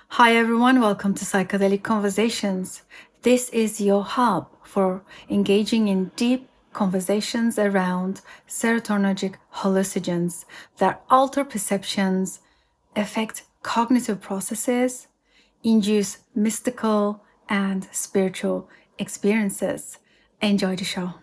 Hi everyone, welcome to Psychedelic Conversations. This is your hub for engaging in deep conversations around serotonergic hallucinogens that alter perceptions, affect cognitive processes, induce mystical and spiritual experiences. Enjoy the show.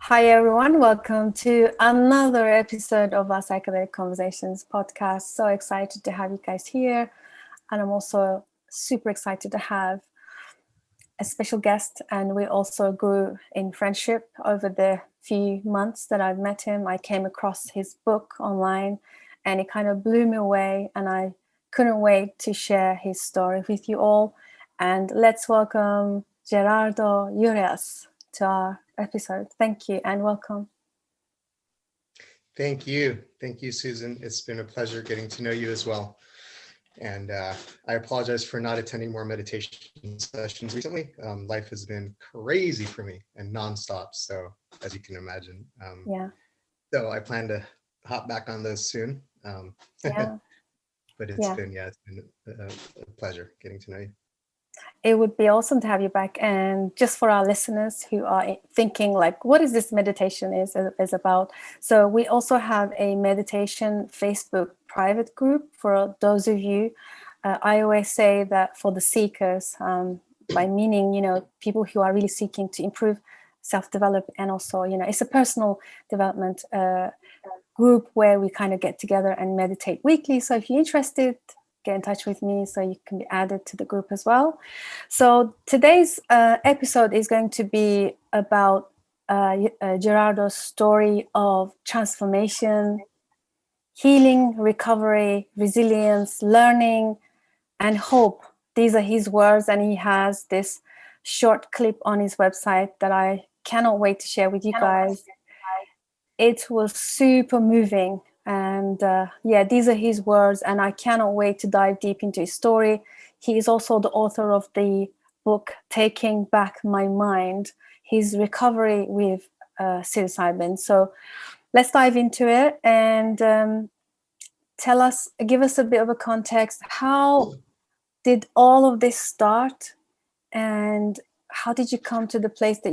Hi everyone, welcome to another episode of our Psychedelic Conversations podcast. So excited to have you guys here, and I'm also super excited to have a special guest. And we also grew in friendship over the few months that I've met him. I came across his book online and it kind of blew me away, and I couldn't wait to share his story with you all. And let's welcome Gerardo Urias to our episode. Thank you and welcome. Thank you. Thank you, Susan. It's been a pleasure getting to know you as well. And I apologize for not attending more meditation sessions recently. Life has been crazy for me and nonstop. So as you can imagine. So I plan to hop back on those soon. But it's been a pleasure getting to know you. It would be awesome to have you back. And just for our listeners who are thinking like, what is this meditation is about? So we also have a meditation Facebook private group for those of you. I always say that for the seekers, by meaning, people who are really seeking to improve, self-develop, and also, it's a personal development group where we kind of get together and meditate weekly. So if you're interested, get in touch with me so you can be added to the group as well. So today's episode is going to be about Gerardo's story of transformation, healing, recovery, resilience, learning, and hope. These are his words, and he has this short clip on his website that I cannot wait to share with you guys. It was super moving. And these are his words, and I cannot wait to dive deep into his story. He is also the author of the book Taking Back My Mind, his recovery with psilocybin. So let's dive into it and give us a bit of a context. How did all of this start, and how did you come to the place that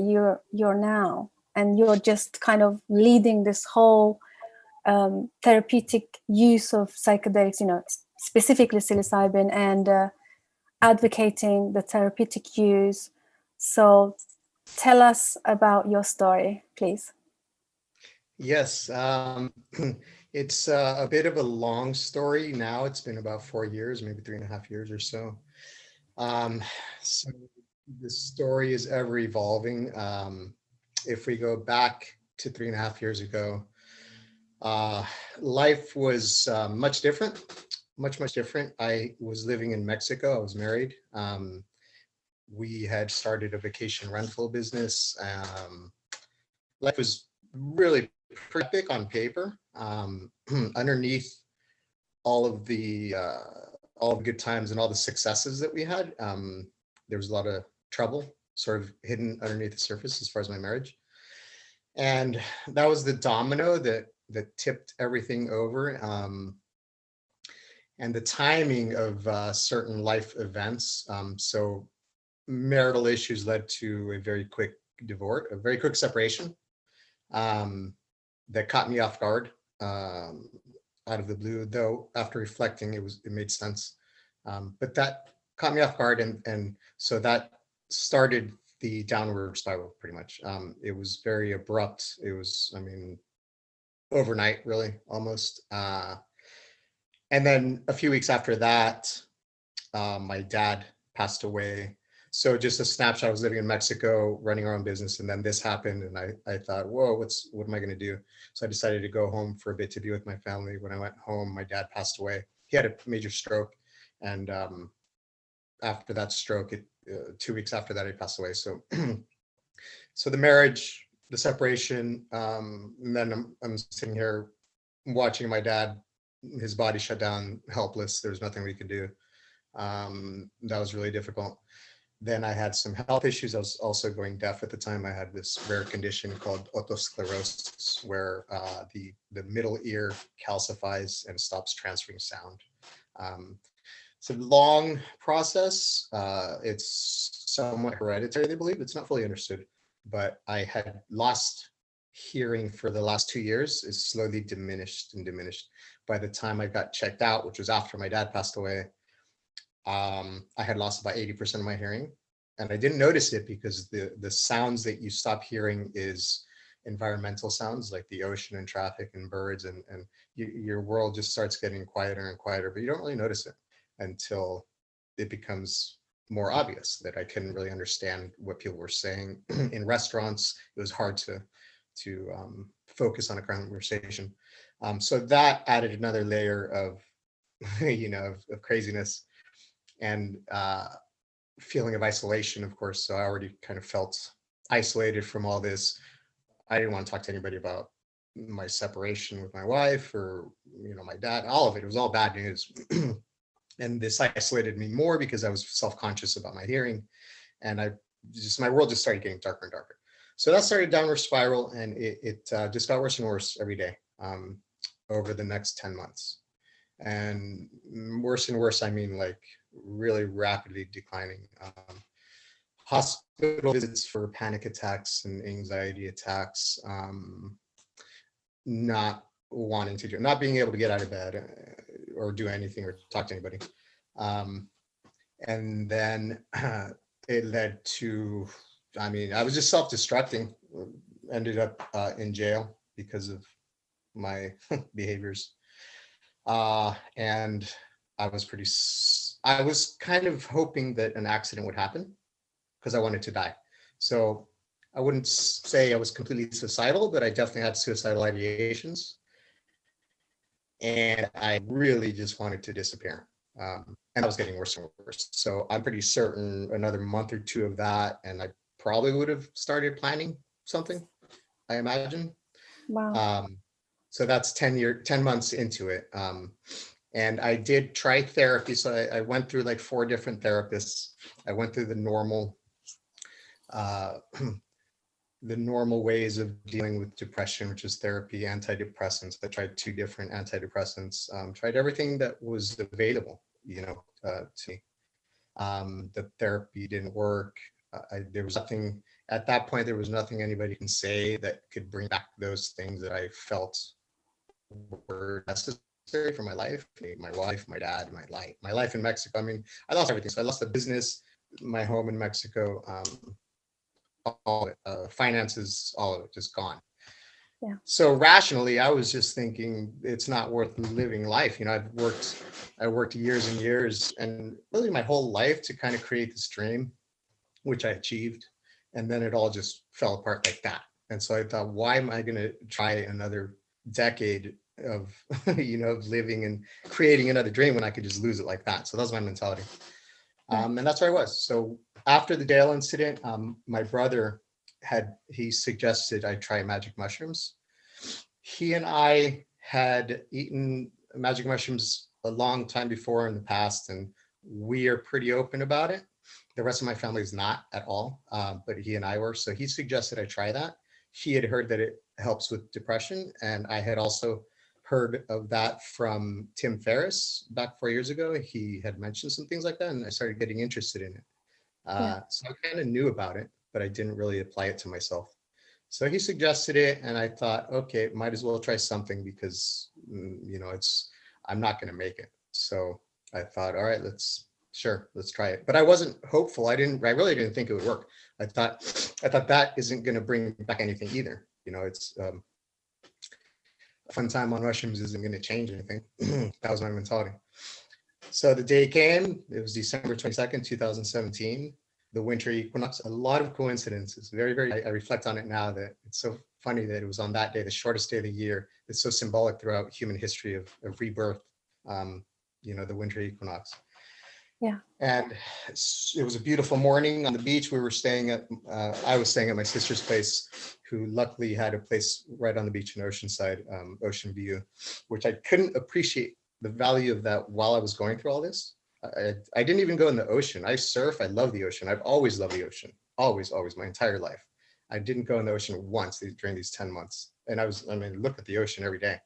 you're now? And you're just kind of leading this whole therapeutic use of psychedelics, specifically psilocybin, and advocating the therapeutic use. So tell us about your story, please. Yes, it's a bit of a long story now. It's been about 4 years, maybe 3.5 years or so. So the story is ever evolving. If we go back to 3.5 years ago, life was much different, much different. I was living in Mexico. I was married. We had started a vacation rental business. Life was really pretty epic on paper. Underneath all of the good times and all the successes that we had, there was a lot of trouble sort of hidden underneath the surface as far as my marriage. And that was the domino that tipped everything over. And the timing of certain life events. So marital issues led to a very quick divorce, a very quick separation that caught me off guard out of the blue, though after reflecting, it made sense. But that caught me off guard. And so that started the downward spiral pretty much. It was very abrupt. It was, overnight, really, almost. And then a few weeks after that, my dad passed away So just a snapshot, I was living in Mexico, running our own business, and then this happened, and I thought, whoa, what am I going to do? So I decided to go home for a bit to be with my family. When I went home, my dad passed away. He had a major stroke, and after that stroke, 2 weeks after that, he passed away. So so the marriage, the separation, and then I'm sitting here watching my dad, his body shut down, helpless. There's nothing we could do. That was really difficult. Then I had some health issues. I was also going deaf at the time. I had this rare condition called Autosclerosis, where the middle ear calcifies and stops transferring sound. It's a long process. It's somewhat hereditary, they believe. It's not fully understood, but I had lost hearing for the last 2 years. It's slowly diminished and diminished. By the time I got checked out, which was after my dad passed away, I had lost about 80% of my hearing, and I didn't notice it because the sounds that you stop hearing is environmental sounds like the ocean and traffic and birds, and your world just starts getting quieter and quieter, but you don't really notice it until it becomes more obvious that I couldn't really understand what people were saying. In restaurants, it was hard to focus on a conversation. So that added another layer of of craziness and feeling of isolation, of course. So I already kind of felt isolated from all this. I didn't want to talk to anybody about my separation with my wife or my dad. All of it was all bad news. And this isolated me more because I was self-conscious about my hearing, and my world just started getting darker and darker. So that started a downward spiral, and it just got worse and worse every day over the next 10 months. And worse and worse, I mean like really rapidly declining. Hospital visits for panic attacks and anxiety attacks, not wanting to not being able to get out of bed or do anything or talk to anybody. And then it led to, I was just self-destructing, ended up in jail because of my behaviors. And I was kind of hoping that an accident would happen because I wanted to die. So I wouldn't say I was completely suicidal, but I definitely had suicidal ideations. And I really just wanted to disappear. And that was getting worse and worse. So I'm pretty certain another month or two of that, and I probably would have started planning something, I imagine. Wow. So that's 10 months into it. And I did try therapy. So I went through like 4 different therapists. I went through the normal ways of dealing with depression, which is therapy, antidepressants. I tried 2 different antidepressants, tried everything that was available, to me. The therapy didn't work. There was nothing, at that point, there was nothing anybody can say that could bring back those things that I felt were necessary for my life, my wife, my dad, my life in Mexico. I lost everything. So I lost the business, my home in Mexico, all of it, finances, all of it just gone. Yeah. So rationally, I was just thinking it's not worth living life. I worked years and years and really my whole life to kind of create this dream, which I achieved. And then it all just fell apart like that. And so I thought, why am I going to try another decade of, of living and creating another dream when I could just lose it like that? So that was my mentality. And that's where I was. So after the jail incident, my brother he suggested I try magic mushrooms. He and I had eaten magic mushrooms a long time before in the past, and we are pretty open about it. The rest of my family is not at all, but he and I were. So he suggested I try that. He had heard that it helps with depression, and I had also heard of that from Tim Ferriss back 4 years ago. He had mentioned some things like that, and I started getting interested in it. So I kind of knew about it, but I didn't really apply it to myself. So he suggested it, and I thought, okay, might as well try something because, I'm not going to make it. So I thought, all right, let's try it. But I wasn't hopeful. I really didn't think it would work. I thought that isn't going to bring back anything either. It's a fun time on mushrooms isn't going to change anything. That was my mentality. So the day came, it was December 22nd, 2017. the Wintry Equinox. A lot of coincidences. Very, very. I reflect on it now that it's so funny that it was on that day, the shortest day of the year. It's so symbolic throughout human history of rebirth. The Wintry Equinox. Yeah. And it was a beautiful morning on the beach. I was staying at my sister's place, who luckily had a place right on the beach in Oceanside, ocean view, which I couldn't appreciate the value of that while I was going through all this. I didn't even go in the ocean. I surf. I love the ocean. I've always loved the ocean. Always, my entire life. I didn't go in the ocean once during these 10 months. And look at the ocean every day.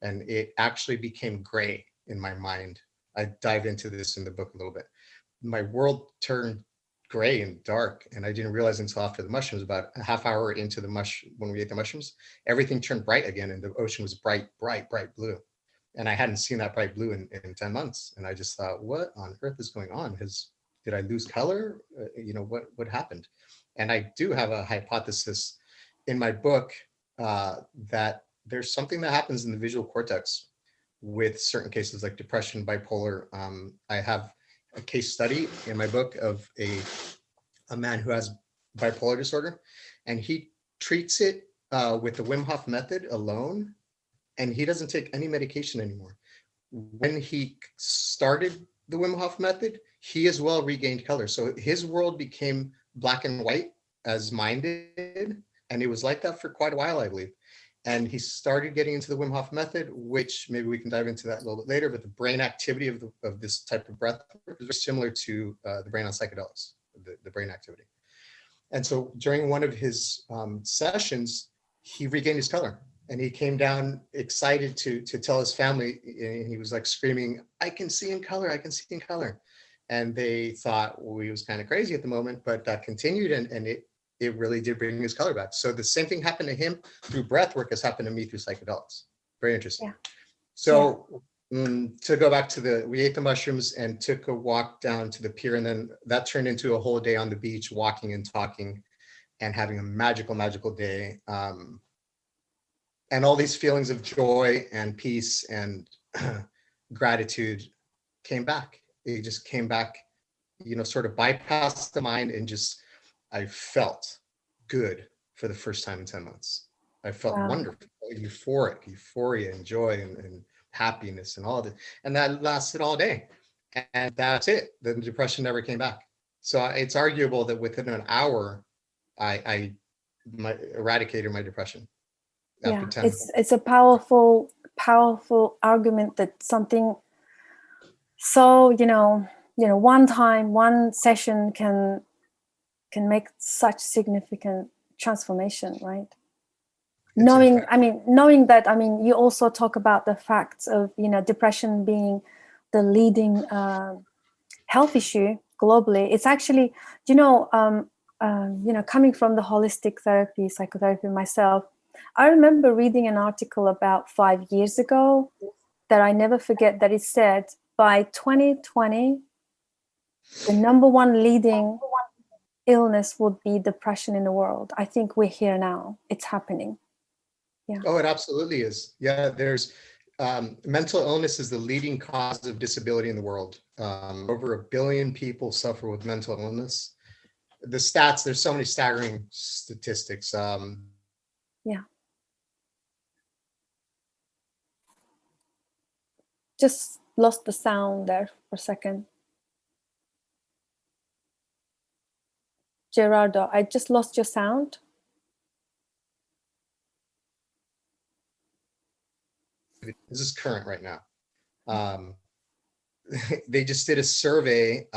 And it actually became gray in my mind. I dive into this in the book a little bit. My world turned gray and dark, and I didn't realize until after the mushrooms, about a half hour into when we ate the mushrooms, everything turned bright again, and the ocean was bright blue. And I hadn't seen that bright blue in 10 months. And I just thought, what on earth is going on? Did I lose color? What happened? And I do have a hypothesis in my book that there's something that happens in the visual cortex with certain cases like depression, bipolar. I have a case study in my book of a man who has bipolar disorder, and he treats it with the Wim Hof method alone, and he doesn't take any medication anymore. When he started the Wim Hof method, he as well regained color. So his world became black and white as mine did, and it was like that for quite a while, I believe. And he started getting into the Wim Hof method, which maybe we can dive into that a little bit later, but the brain activity of this type of breath is very similar to the brain on psychedelics, the brain activity. And so during one of his sessions, he regained his color, and he came down excited to tell his family, and he was like screaming, "I can see in color, I can see in color." And they thought, well, he was kind of crazy at the moment, but that continued, and it really did bring his color back. So the same thing happened to him through breath work as happened to me through psychedelics. Very interesting. Yeah. So to go back to we ate the mushrooms and took a walk down to the pier, and then that turned into a whole day on the beach, walking and talking and having a magical day. And all these feelings of joy and peace and gratitude came back. It just came back, sort of bypassed the mind, and I felt good for the first time in 10 months. I felt wonderful, euphoria and joy and happiness and all of it. And that lasted all day. And that's it. The depression never came back. So it's arguable that within an hour, I eradicated my depression. Yeah, it's a powerful argument that something so, one session can make such significant transformation, right? Knowing that, you also talk about the facts of, depression being the leading health issue globally. It's actually, coming from the holistic therapy, psychotherapy myself, I remember reading an article about 5 years ago that I never forget, that it said by 2020, the number one leading illness would be depression in the world. I think we're here now. It's happening. Yeah. Oh, it absolutely is. Yeah, there's mental illness is the leading cause of disability in the world. Over 1 billion people suffer with mental illness. The stats, there's so many staggering statistics. Yeah. Just lost the sound there for a second. Gerardo, I just lost your sound. This is current right now. They just did a survey.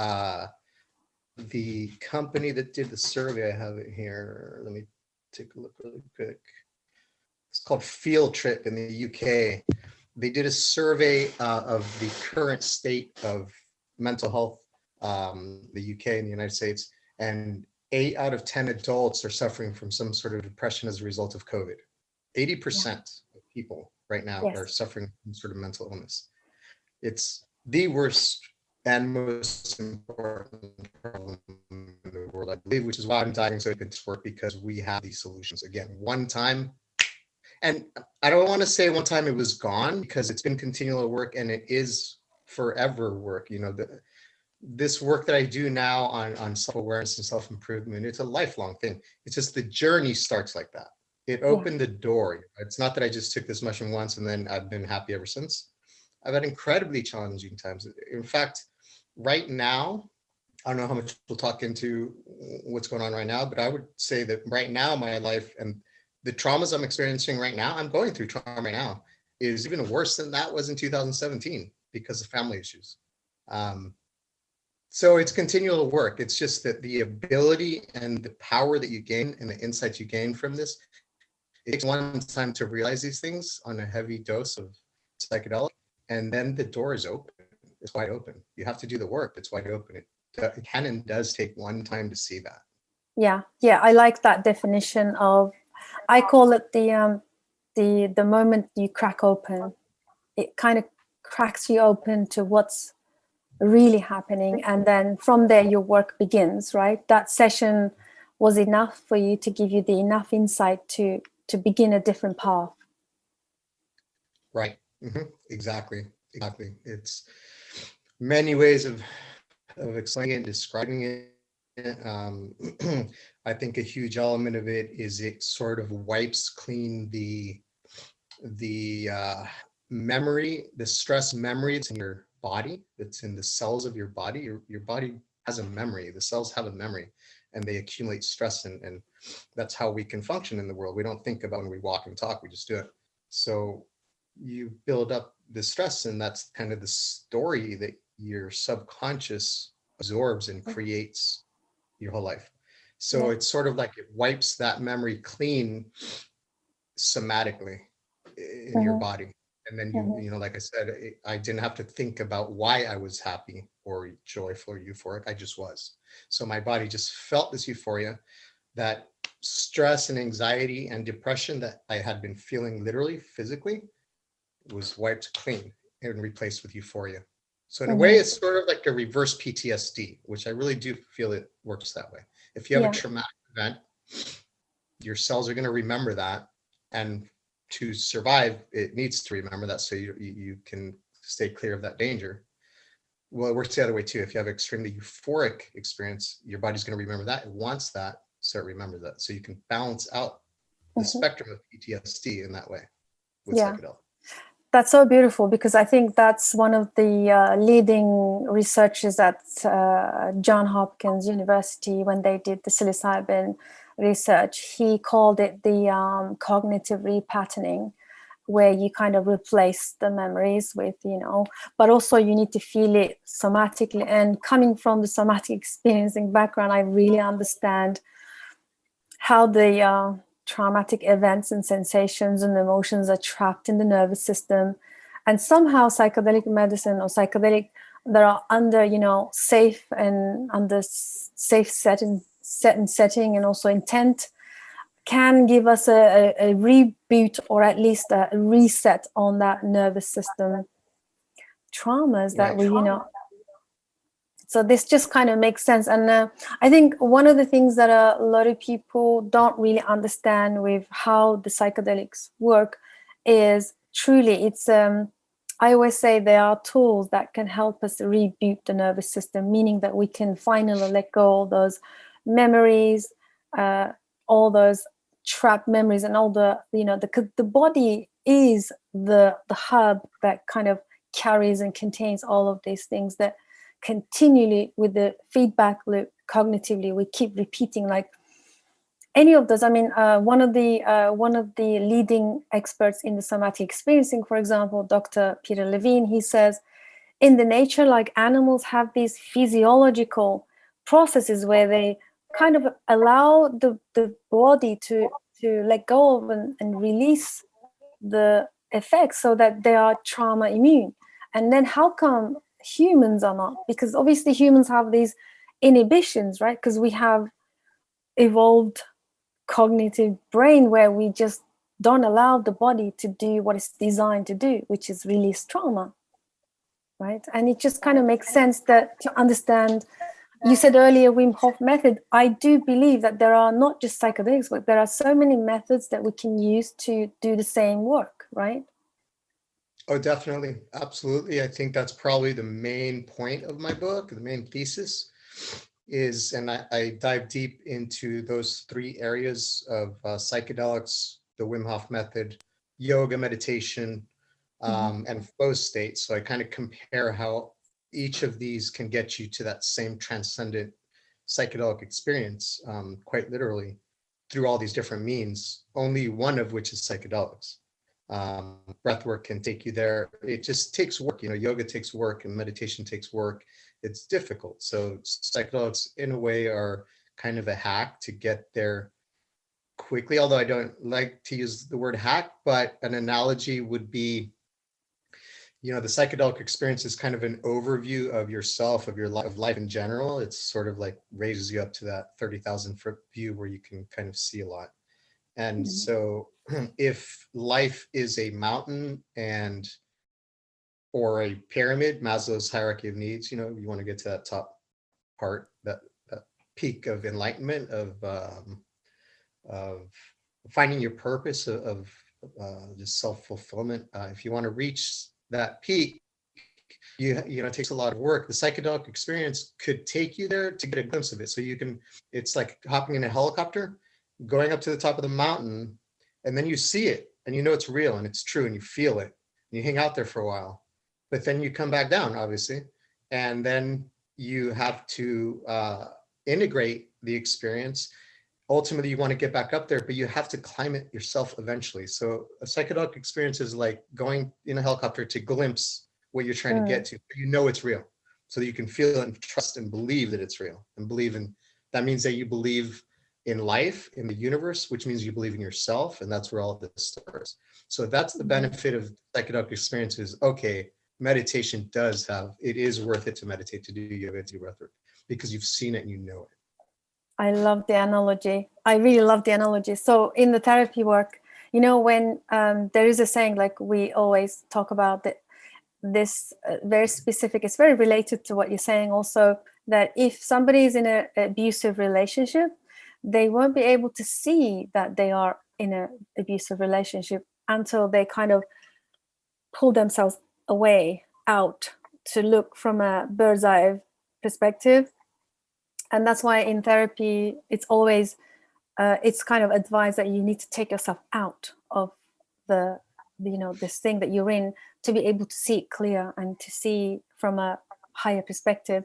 The company that did the survey, I have it here. Let me take a look really quick. It's called Field Trip in the UK. They did a survey of the current state of mental health, the UK and the United States, and 8 out of 10 adults are suffering from some sort of depression as a result of COVID. 80% of people right now are suffering from sort of mental illness. It's the worst and most important problem in the world, I believe, which is why I'm diving so into this work, because we have these solutions. Again, one time, and I don't want to say one time it was gone, because it's been continual work and it is forever work. this work that I do now on self-awareness and self-improvement, it's a lifelong thing. It's just the journey starts like that. It opened the door. It's not that I just took this mushroom once and then I've been happy ever since. I've had incredibly challenging times. In fact, right now, I don't know how much we'll talk into what's going on right now, but I would say that right now, my life and the traumas I'm experiencing right now, I'm going through trauma right now, is even worse than that was in 2017 because of family issues. So it's continual work. It's just that the ability and the power that you gain and the insights you gain from this, it takes one time to realize these things on a heavy dose of psychedelic, and then the door is open. It's wide open. You have to do the work. It's wide open. It can and does take one time to see that. Yeah, I like that definition of, I call it the moment you crack open. It kind of cracks you open to what's really happening, and then from there your work begins, right? That session was enough for you to give you the enough insight to begin a different path. Right. Exactly. It's many ways of explaining it, describing it. I think a huge element of it is it sort of wipes clean the memory, the stress memory that's in your body, that's in the cells of your body. Your body has a memory. The cells have a memory, and they accumulate stress, and that's how we can function in the world. We don't think about when we walk and talk, we just do it. So you build up the stress, and that's kind of the story that your subconscious absorbs and creates your whole life. So it's sort of like it wipes that memory clean somatically in your body. And then you know, like I said, I didn't have to think about why I was happy or joyful or euphoric. I just was. So my body just felt this euphoria, that stress and anxiety and depression that I had been feeling literally, physically, was wiped clean and replaced with euphoria. So in a way, it's sort of like a reverse PTSD, which I really do feel it works that way. If you have a traumatic event, your cells are going to remember that, and to survive, it needs to remember that so you can stay clear of that danger. Well, it works the other way too. If you have an extremely euphoric experience, your body's going to remember that. It wants that, so it remembers that. So you can balance out the spectrum of PTSD in that way with psychedelics. That's so beautiful, because I think that's one of the leading researchers at Johns Hopkins University when they did the psilocybin research. He called it the cognitive repatterning, where you kind of replace the memories with, you know, but also you need to feel it somatically. And coming from the somatic experiencing background, I really understand how the traumatic events and sensations and emotions are trapped in the nervous system, and somehow psychedelic medicine or psychedelic that are under, you know, safe and under safe setting and also intent can give us a reboot, or at least a reset on that nervous system traumas that we, you know. So this just kind of makes sense. And I think one of the things that a lot of people don't really understand with how the psychedelics work is truly it's, I always say there are tools that can help us reboot the nervous system, meaning that we can finally let go all those memories, all those trapped memories, and all the, you know, the body is the hub that kind of carries and contains all of these things that continually, with the feedback loop cognitively, we keep repeating, like any of those. I mean, one of the leading experts in the somatic experiencing, for example, Dr. Peter Levine, he says in the nature, like animals have these physiological processes where they kind of allow the body to let go of and release the effects so that they are trauma immune. And then how come humans are not? Because obviously humans have these inhibitions, right? Because we have evolved cognitive brain where we just don't allow the body to do what it's designed to do, which is release trauma, right? And it just kind of makes sense that to understand. You said earlier Wim Hof method. I do believe that there are not just psychedelics, but there are so many methods that we can use to do the same work, right? Oh, definitely. Absolutely. I think that's probably the main point of my book. The main thesis is, and I dive deep into those three areas of psychedelics, the Wim Hof method, yoga, meditation, Mhm. and flow state. So I kind of compare how each of these can get you to that same transcendent psychedelic experience, quite literally, through all these different means, only one of which is psychedelics. Breath work can take you there. It just takes work. Yoga takes work and meditation takes work. It's difficult. So psychedelics, in a way, are kind of a hack to get there quickly. Although I don't like to use the word hack, but an analogy would be, the psychedelic experience is kind of an overview of yourself, of your life, of life in general. It's sort of like raises you up to that 30,000-foot view where you can kind of see a lot. And Mhm. so if life is a mountain or a pyramid, Maslow's hierarchy of needs, you want to get to that top part, that peak of enlightenment, of finding your purpose, of just self-fulfillment. If you want to reach that peak, it takes a lot of work. The psychedelic experience could take you there to get a glimpse of it. So it's like hopping in a helicopter, going up to the top of the mountain, and then you see it and it's real and it's true and you feel it. And you hang out there for a while, but then you come back down, obviously, and then you have to integrate the experience. Ultimately, you want to get back up there, but you have to climb it yourself eventually. So a psychedelic experience is like going in a helicopter to glimpse what you're trying to get to. It's real, so that you can feel it and trust and believe that it's real, and that means that you believe in life, in the universe, which means you believe in yourself, and that's where all of this starts. So that's the benefit of psychedelic experiences. Okay, meditation it is worth it to meditate, to do yoga, to do breath work, because you've seen it and you know it. I love the analogy. I really love the analogy. So in the therapy work, when there is a saying, like we always talk about that, this very specific, it's very related to what you're saying also, that if somebody is in an abusive relationship, they won't be able to see that they are in an abusive relationship until they kind of pull themselves away out to look from a bird's eye perspective. And that's why in therapy, it's always, it's kind of advised that you need to take yourself out of this thing that you're in, to be able to see it clear and to see from a higher perspective.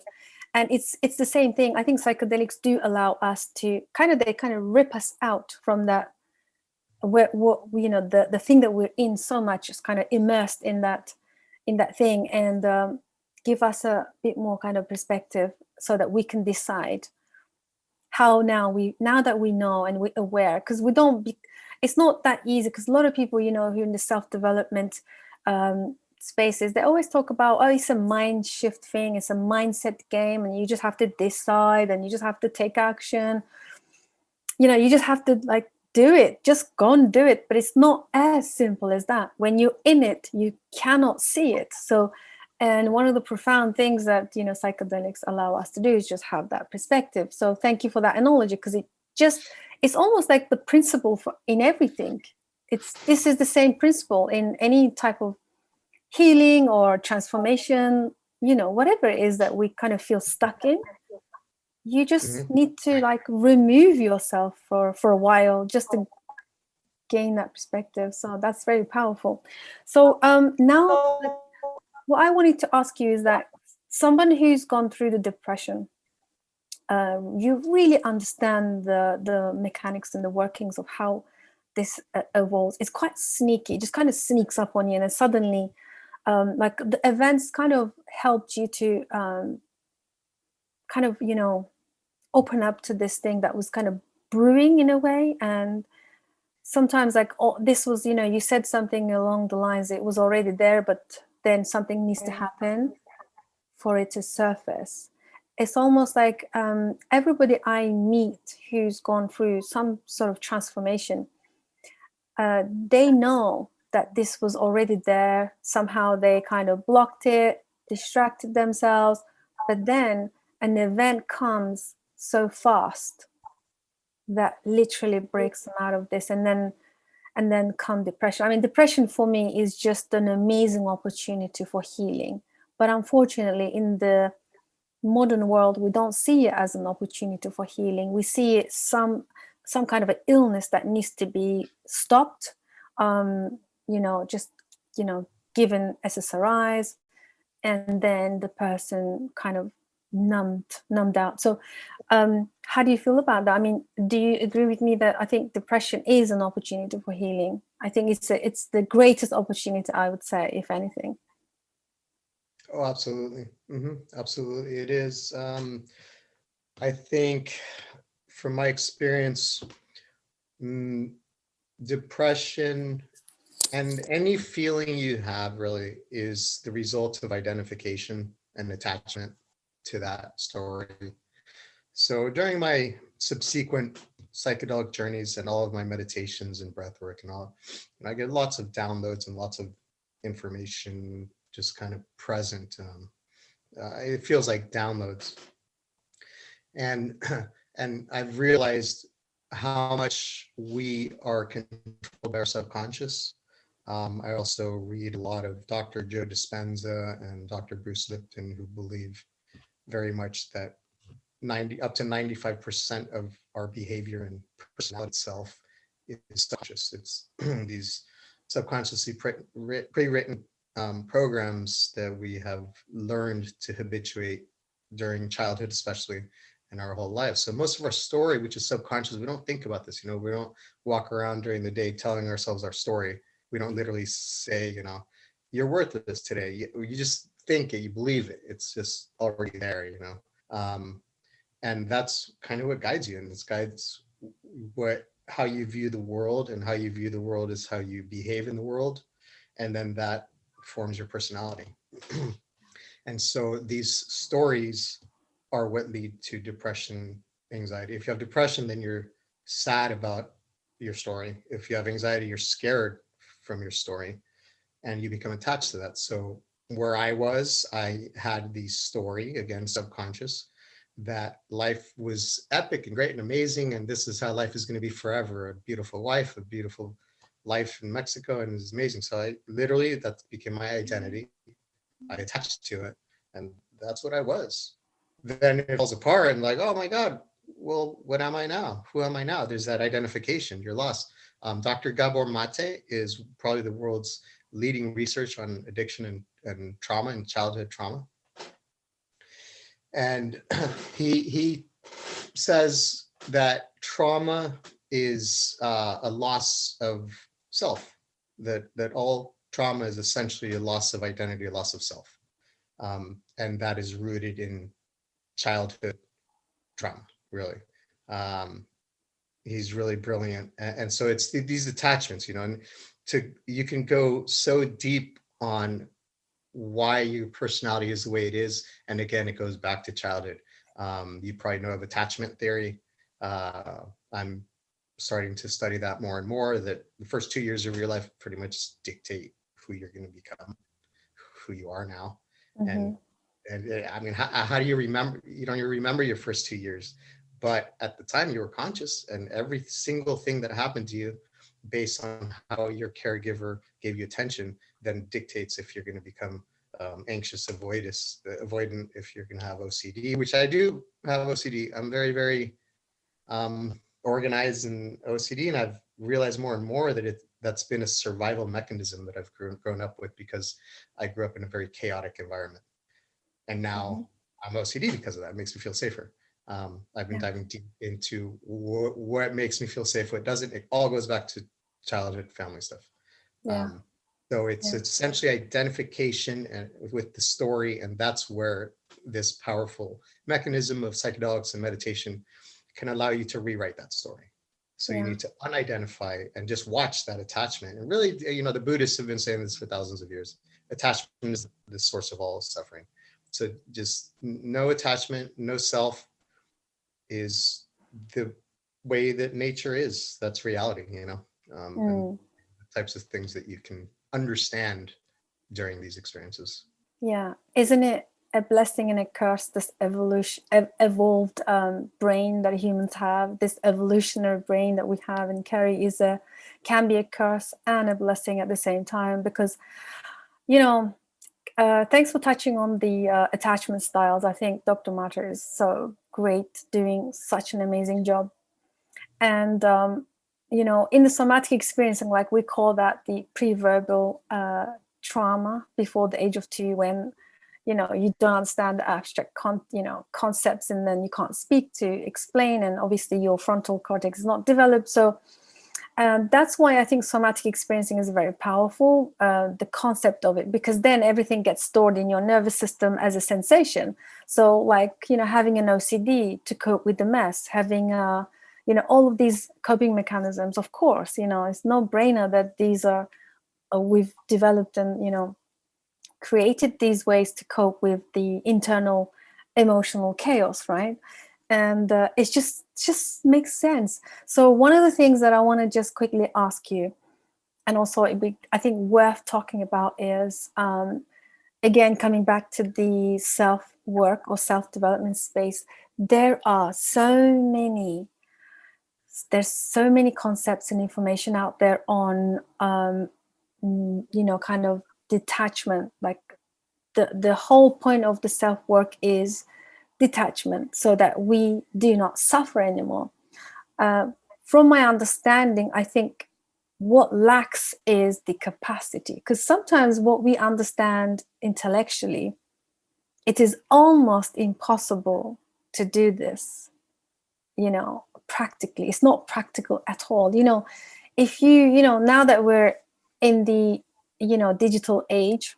And it's the same thing. I think psychedelics do allow us to they rip us out from that, the thing that we're in so much, is kind of immersed in that thing, and give us a bit more kind of perspective, so that we can decide how now that we know and we're aware, because it's not that easy, because a lot of people, who are in the self-development spaces, they always talk about, oh, it's a mind shift thing, it's a mindset game, and you just have to decide and you just have to take action, you just have to do it, just go and do it. But it's not as simple as that. When you're in it, you cannot see it. So, and one of the profound things that psychedelics allow us to do is just have that perspective. So thank you for that analogy, because it's almost like the principle in everything. This is the same principle in any type of healing or transformation, whatever it is that we kind of feel stuck in. You just need to remove yourself for a while, just to gain that perspective. So that's very powerful. So now, what I wanted to ask you is that someone who's gone through the depression, you really understand the mechanics and the workings of how this evolves. It's quite sneaky, it just kind of sneaks up on you, and then suddenly the events kind of helped you to open up to this thing that was kind of brewing in a way. And sometimes this was, you said something along the lines, it was already there, but then something needs to happen for it to surface. It's almost like everybody I meet who's gone through some sort of transformation, they know that this was already there. Somehow they kind of blocked it, distracted themselves, but then an event comes so fast that literally breaks them out of this. And then and then come depression. I mean, depression for me is just an amazing opportunity for healing. But unfortunately, in the modern world, we don't see it as an opportunity for healing. We see it some kind of an illness that needs to be stopped. Just given SSRIs, and then the person kind of numbed out. So how do you feel about that? I mean, do you agree with me that I think depression is an opportunity for healing? I think it's the greatest opportunity, I would say, if anything. Oh, absolutely. Absolutely. It is. I think from my experience, depression and any feeling you have really is the result of identification and attachment to that story. So during my subsequent psychedelic journeys and all of my meditations and breath work and all, I get lots of downloads and lots of information just kind of present. It feels like downloads. And I've realized how much we are controlled by our subconscious. I also read a lot of Dr. Joe Dispenza and Dr. Bruce Lipton, who believe very much that up to 95% of our behavior and personality itself is subconscious. It's these subconsciously pre-written programs that we have learned to habituate during childhood, especially in our whole life. So most of our story, which is subconscious, we don't think about this. We don't walk around during the day telling ourselves our story. We don't literally say, you're worthless today. You just think it, you believe it. It's just already there, and that's kind of what guides you, and this guides how you view the world, and how you view the world is how you behave in the world, and then that forms your personality. And so these stories are what lead to depression, anxiety. If you have depression, then you're sad about your story. If you have anxiety, you're scared from your story, and you become attached to that. So where I had the story, again, subconscious, that life was epic and great and amazing, and this is how life is going to be forever. A beautiful wife, a beautiful life in Mexico, and it's amazing. So that became my identity. I attached to it, and that's what I was. Then it falls apart, and like, oh my God, well, what am I now? Who am I now? There's that identification. You're lost. Dr. Gabor Mate is probably the world's leading research on addiction and trauma and childhood trauma. And he says that trauma is a loss of self, that all trauma is essentially a loss of identity, a loss of self. And that is rooted in childhood trauma, really. He's really brilliant. And so it's these attachments, and you can go so deep on why your personality is the way it is. And again, it goes back to childhood. You probably know of attachment theory. I'm starting to study that more and more, that the first 2 years of your life pretty much dictate who you're going to become, who you are now. And I mean, how do you remember? You don't even remember your first 2 years, but at the time you were conscious, and every single thing that happened to you based on how your caregiver gave you attention then dictates if you're going to become anxious, avoidant, if you're going to have OCD, which I do have OCD. I'm very, very organized in OCD, and I've realized more and more that that's been a survival mechanism that I've grown up with, because I grew up in a very chaotic environment. And now I'm OCD because of that. It makes me feel safer. I've been diving deep into what makes me feel safe, what doesn't. It all goes back to childhood family stuff. So it's essentially identification and with the story, and that's where this powerful mechanism of psychedelics and meditation can allow you to rewrite that story. So you need to unidentify and just watch that attachment. And really, the Buddhists have been saying this for thousands of years. Attachment is the source of all suffering. So just no attachment, no self is the way that nature is. That's reality, and the types of things that you can understand during these experiences. Yeah. Isn't it a blessing and a curse, this evolved brain that humans have, this evolutionary brain that we have and carry, is a can be a curse and a blessing at the same time. Because, thanks for touching on the attachment styles. I think Dr. Matter is so great, doing such an amazing job. And, in the somatic experiencing, like we call that the pre-verbal trauma before the age of 2, when, you don't understand the abstract concepts, and then you can't speak to explain, and obviously your frontal cortex is not developed. So that's why I think somatic experiencing is very powerful, the concept of it, because then everything gets stored in your nervous system as a sensation. So like, having an OCD to cope with the mess, having all of these coping mechanisms, of course, it's no brainer that these are, we've developed and, created these ways to cope with the internal emotional chaos, right? And it just makes sense. So one of the things that I want to just quickly ask you, and also I think worth talking about, is again, coming back to the self-work or self-development space. There's so many concepts and information out there on kind of detachment. Like the whole point of the self-work is detachment, so that we do not suffer anymore. From my understanding, I think what lacks is the capacity, because sometimes what we understand intellectually, it is almost impossible to do this, practically. It's not practical at all. If now that we're in the, digital age,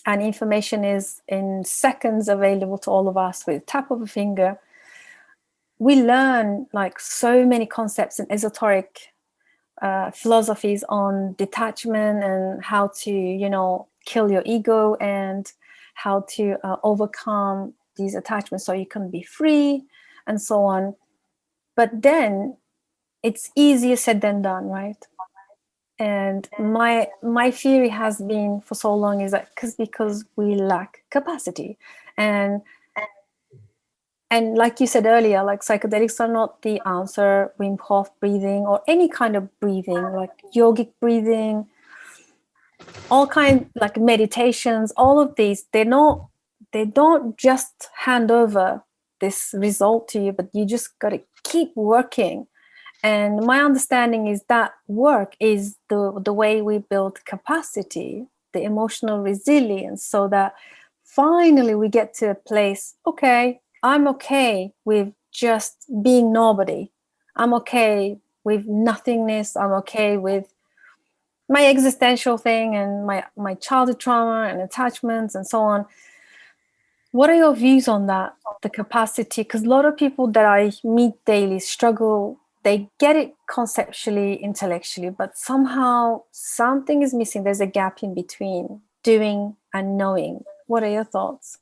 and information is in seconds available to all of us with a tap of a finger, we learn like so many concepts and esoteric philosophies on detachment, and how to, kill your ego, and how to overcome these attachments so you can be free, and so on. But then it's easier said than done, right? And my theory has been for so long is that because we lack capacity, and like you said earlier, like psychedelics are not the answer. Wim Hof breathing, or any kind of breathing, like yogic breathing, all kind, like meditations, all of these, they don't just hand over this result to you, but you just got to keep working. And my understanding is that work is the way we build capacity, the emotional resilience, so that finally we get to a place, okay, I'm okay with just being nobody. I'm okay with nothingness. I'm okay with my existential thing and my childhood trauma and attachments and so on. What are your views on that, the capacity? Because a lot of people that I meet daily struggle. They get it conceptually, intellectually, but somehow something is missing. There's a gap in between doing and knowing. What are your thoughts?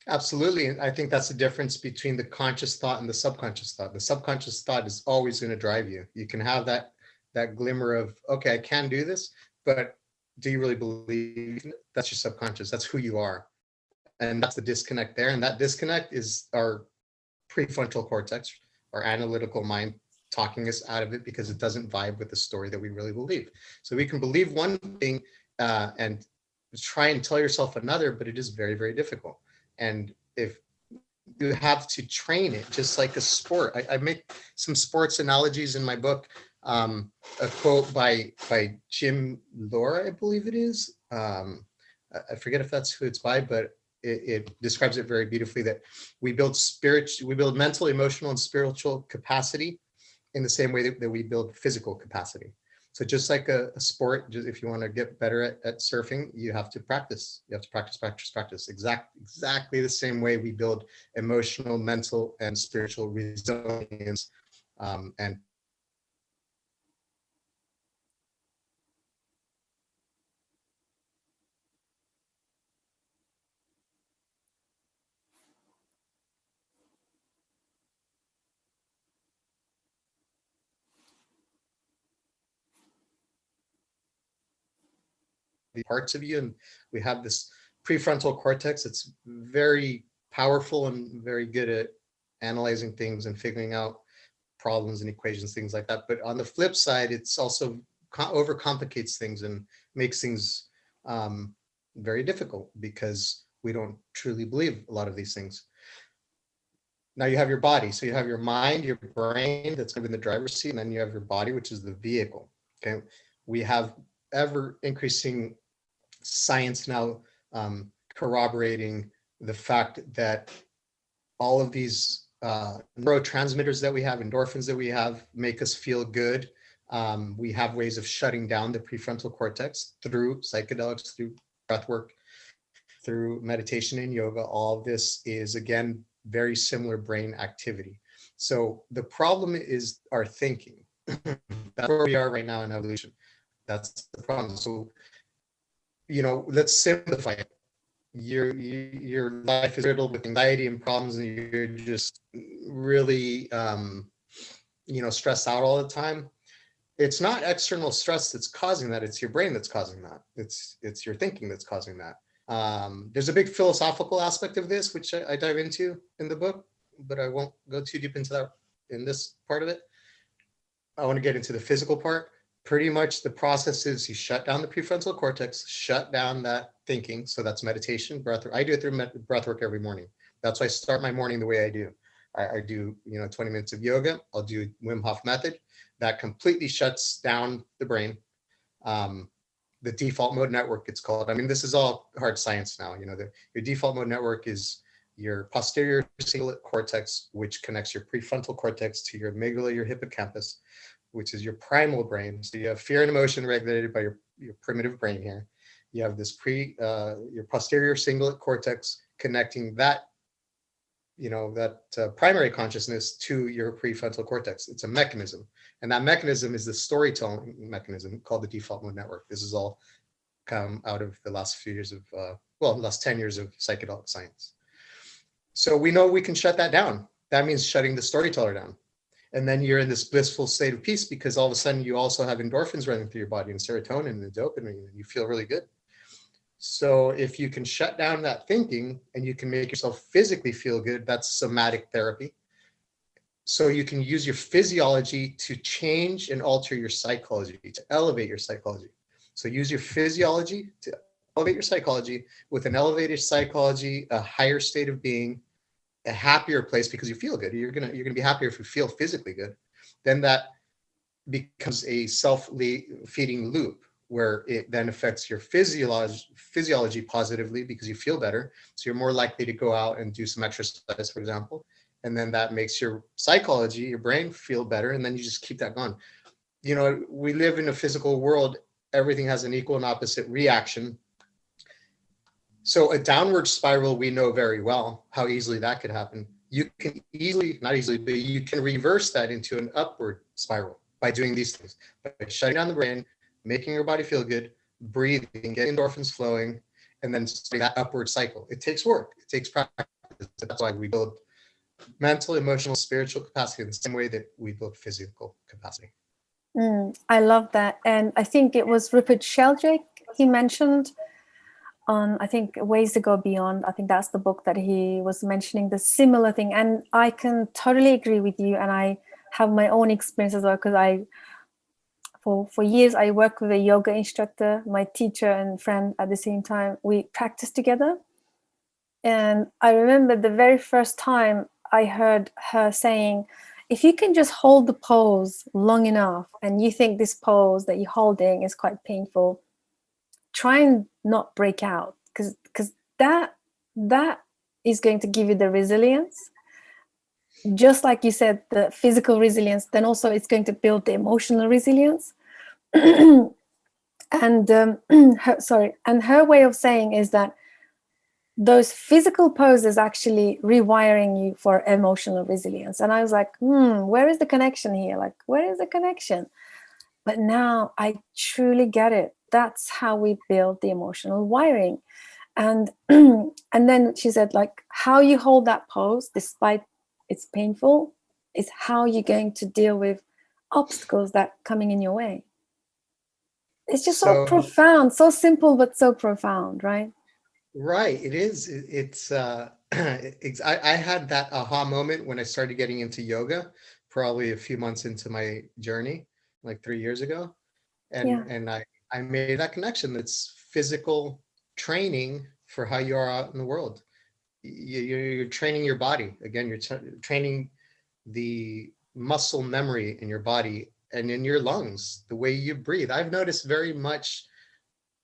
Absolutely. I think that's the difference between the conscious thought and the subconscious thought. The subconscious thought is always going to drive you. You can have that glimmer of, okay, I can do this, but do you really believe in it? That's your subconscious. That's who you are. And that's the disconnect there. And that disconnect is our prefrontal cortex, our analytical mind, talking us out of it because it doesn't vibe with the story that we really believe. So we can believe one thing and try and tell yourself another, but it is very, very difficult. And if you have to train it, just like a sport. I make some sports analogies in my book. A quote by Jim Laura, I believe it is. I forget if that's who it's by, but it describes it very beautifully, that we build mental, emotional, and spiritual capacity in the same way that we build physical capacity. So just like a sport, just if you want to get better at surfing, you have to practice. You have to practice. Exactly the same way we build emotional, mental, and spiritual resilience. And the parts of you, and we have this prefrontal cortex. It's very powerful and very good at analyzing things and figuring out problems and equations, things like that. But on the flip side, it's also overcomplicates things and makes things very difficult because we don't truly believe a lot of these things. Now you have your body. So you have your mind, your brain that's in the driver's seat, and then you have your body, which is the vehicle. Okay. We have ever increasing science now corroborating the fact that all of these neurotransmitters that we have, endorphins that we have, make us feel good. We have ways of shutting down the prefrontal cortex through psychedelics, through breath work, through meditation and yoga. All of this is, again, very similar brain activity. So the problem is our thinking. That's where we are right now in evolution. That's the problem. So, let's simplify it. Your life is riddled with anxiety and problems, and you're just really, stressed out all the time. It's not external stress that's causing that. It's your brain that's causing that. It's your thinking that's causing that. There's a big philosophical aspect of this, which I dive into in the book, but I won't go too deep into that in this part of it. I want to get into the physical part. Pretty much the process is you shut down the prefrontal cortex, shut down that thinking. So that's meditation, breath work. I do it through breath work every morning. That's why I start my morning the way I do. I do 20 minutes of yoga. I'll do Wim Hof method. That completely shuts down the brain. The default mode network, it's called. I mean, this is all hard science now. Your default mode network is your posterior cingulate cortex, which connects your prefrontal cortex to your amygdala, your hippocampus, which is your primal brain. So you have fear and emotion regulated by your primitive brain here. You have this your posterior cingulate cortex connecting that, primary consciousness to your prefrontal cortex. It's a mechanism. And that mechanism is the storytelling mechanism called the default mode network. This is all come out of the last few years of, last 10 years of psychedelic science. So we know we can shut that down. That means shutting the storyteller down. And then you're in this blissful state of peace because all of a sudden you also have endorphins running through your body and serotonin and dopamine, and you feel really good. So if you can shut down that thinking and you can make yourself physically feel good, that's somatic therapy. So you can use your physiology to change and alter your psychology, to elevate your psychology. So use your physiology to elevate your psychology. With an elevated psychology, a higher state of being, a happier place because you feel good. You're gonna be happier if you feel physically good. Then that becomes a self-feeding loop where it then affects your physiology positively because you feel better. So you're more likely to go out and do some exercise, for example. And then that makes your psychology, your brain feel better. And then you just keep that going. We live in a physical world. Everything has an equal and opposite reaction. So a downward spiral, we know very well how easily that could happen. You can not easily, but you can reverse that into an upward spiral by doing these things, by shutting down the brain, making your body feel good, breathing, getting endorphins flowing, and then that upward cycle. It takes work. It takes practice. That's why we build mental, emotional, spiritual capacity in the same way that we build physical capacity. I love that. And I think it was Rupert Sheldrake he mentioned on, I think, Ways to Go Beyond. I think that's the book that he was mentioning, the similar thing. And I can totally agree with you. And I have my own experience as well, because for years, I worked with a yoga instructor, my teacher and friend at the same time. We practiced together. And I remember the very first time I heard her saying, if you can just hold the pose long enough and you think this pose that you're holding is quite painful, try and not break out, because that is going to give you the resilience. Just like you said, the physical resilience, then also it's going to build the emotional resilience. And her way of saying is that those physical poses actually rewiring you for emotional resilience. And I was like, where is the connection here? Like, where is the connection? But now I truly get it. That's how we build the emotional wiring. And and then she said, like, how you hold that pose despite it's painful is how you're going to deal with obstacles that coming in your way. It's just so profound, so simple, but so profound, right? Right, it is. I had that aha moment when I started getting into yoga, probably a few months into my journey, like 3 years ago. Yeah. And I made that connection. That's physical training for how you are out in the world. You're training your body. Again, you're training the muscle memory in your body and in your lungs, the way you breathe. I've noticed very much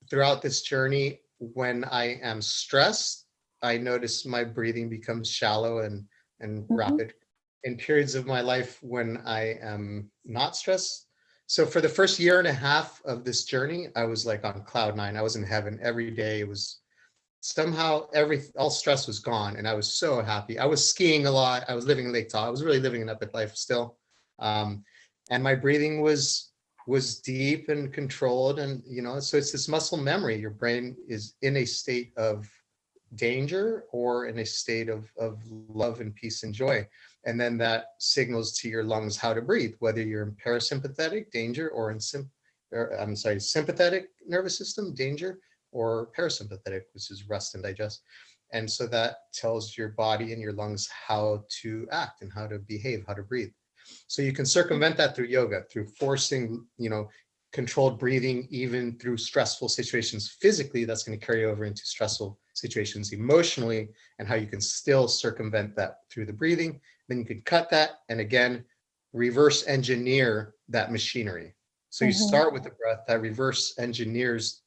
throughout this journey, when I am stressed, I notice my breathing becomes shallow and rapid. In periods of my life when I am not stressed. So for the first year and a half of this journey, I was like on cloud nine. I was in heaven every day. It was somehow all stress was gone, and I was so happy. I was skiing a lot. I was living in Lake Tahoe. I was really living an epic life still, and my breathing was deep and controlled, and so it's this muscle memory. Your brain is in a state of danger or in a state of love and peace and joy, and then that signals to your lungs how to breathe, whether you're in parasympathetic danger or in sympathetic nervous system danger, or parasympathetic, which is rest and digest. And so that tells your body and your lungs how to act and how to behave, how to breathe. So you can circumvent that through yoga, through forcing, controlled breathing, even through stressful situations physically. That's going to carry over into stressful situations emotionally, and how you can still circumvent that through the breathing. Then you can cut that and again, reverse engineer that machinery. So you start with the breath that reverse engineers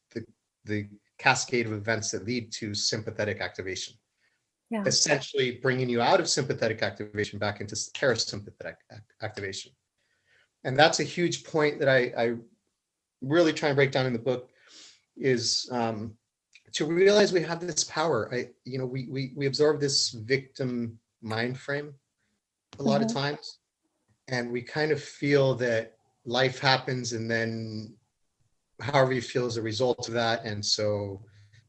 the cascade of events that lead to sympathetic activation. Yeah. Essentially bringing you out of sympathetic activation back into parasympathetic activation. And that's a huge point that I really try and break down in the book, is to realize we have this power. We absorb this victim mind frame a lot of times, and we kind of feel that life happens and then however you feel as a result of that. And so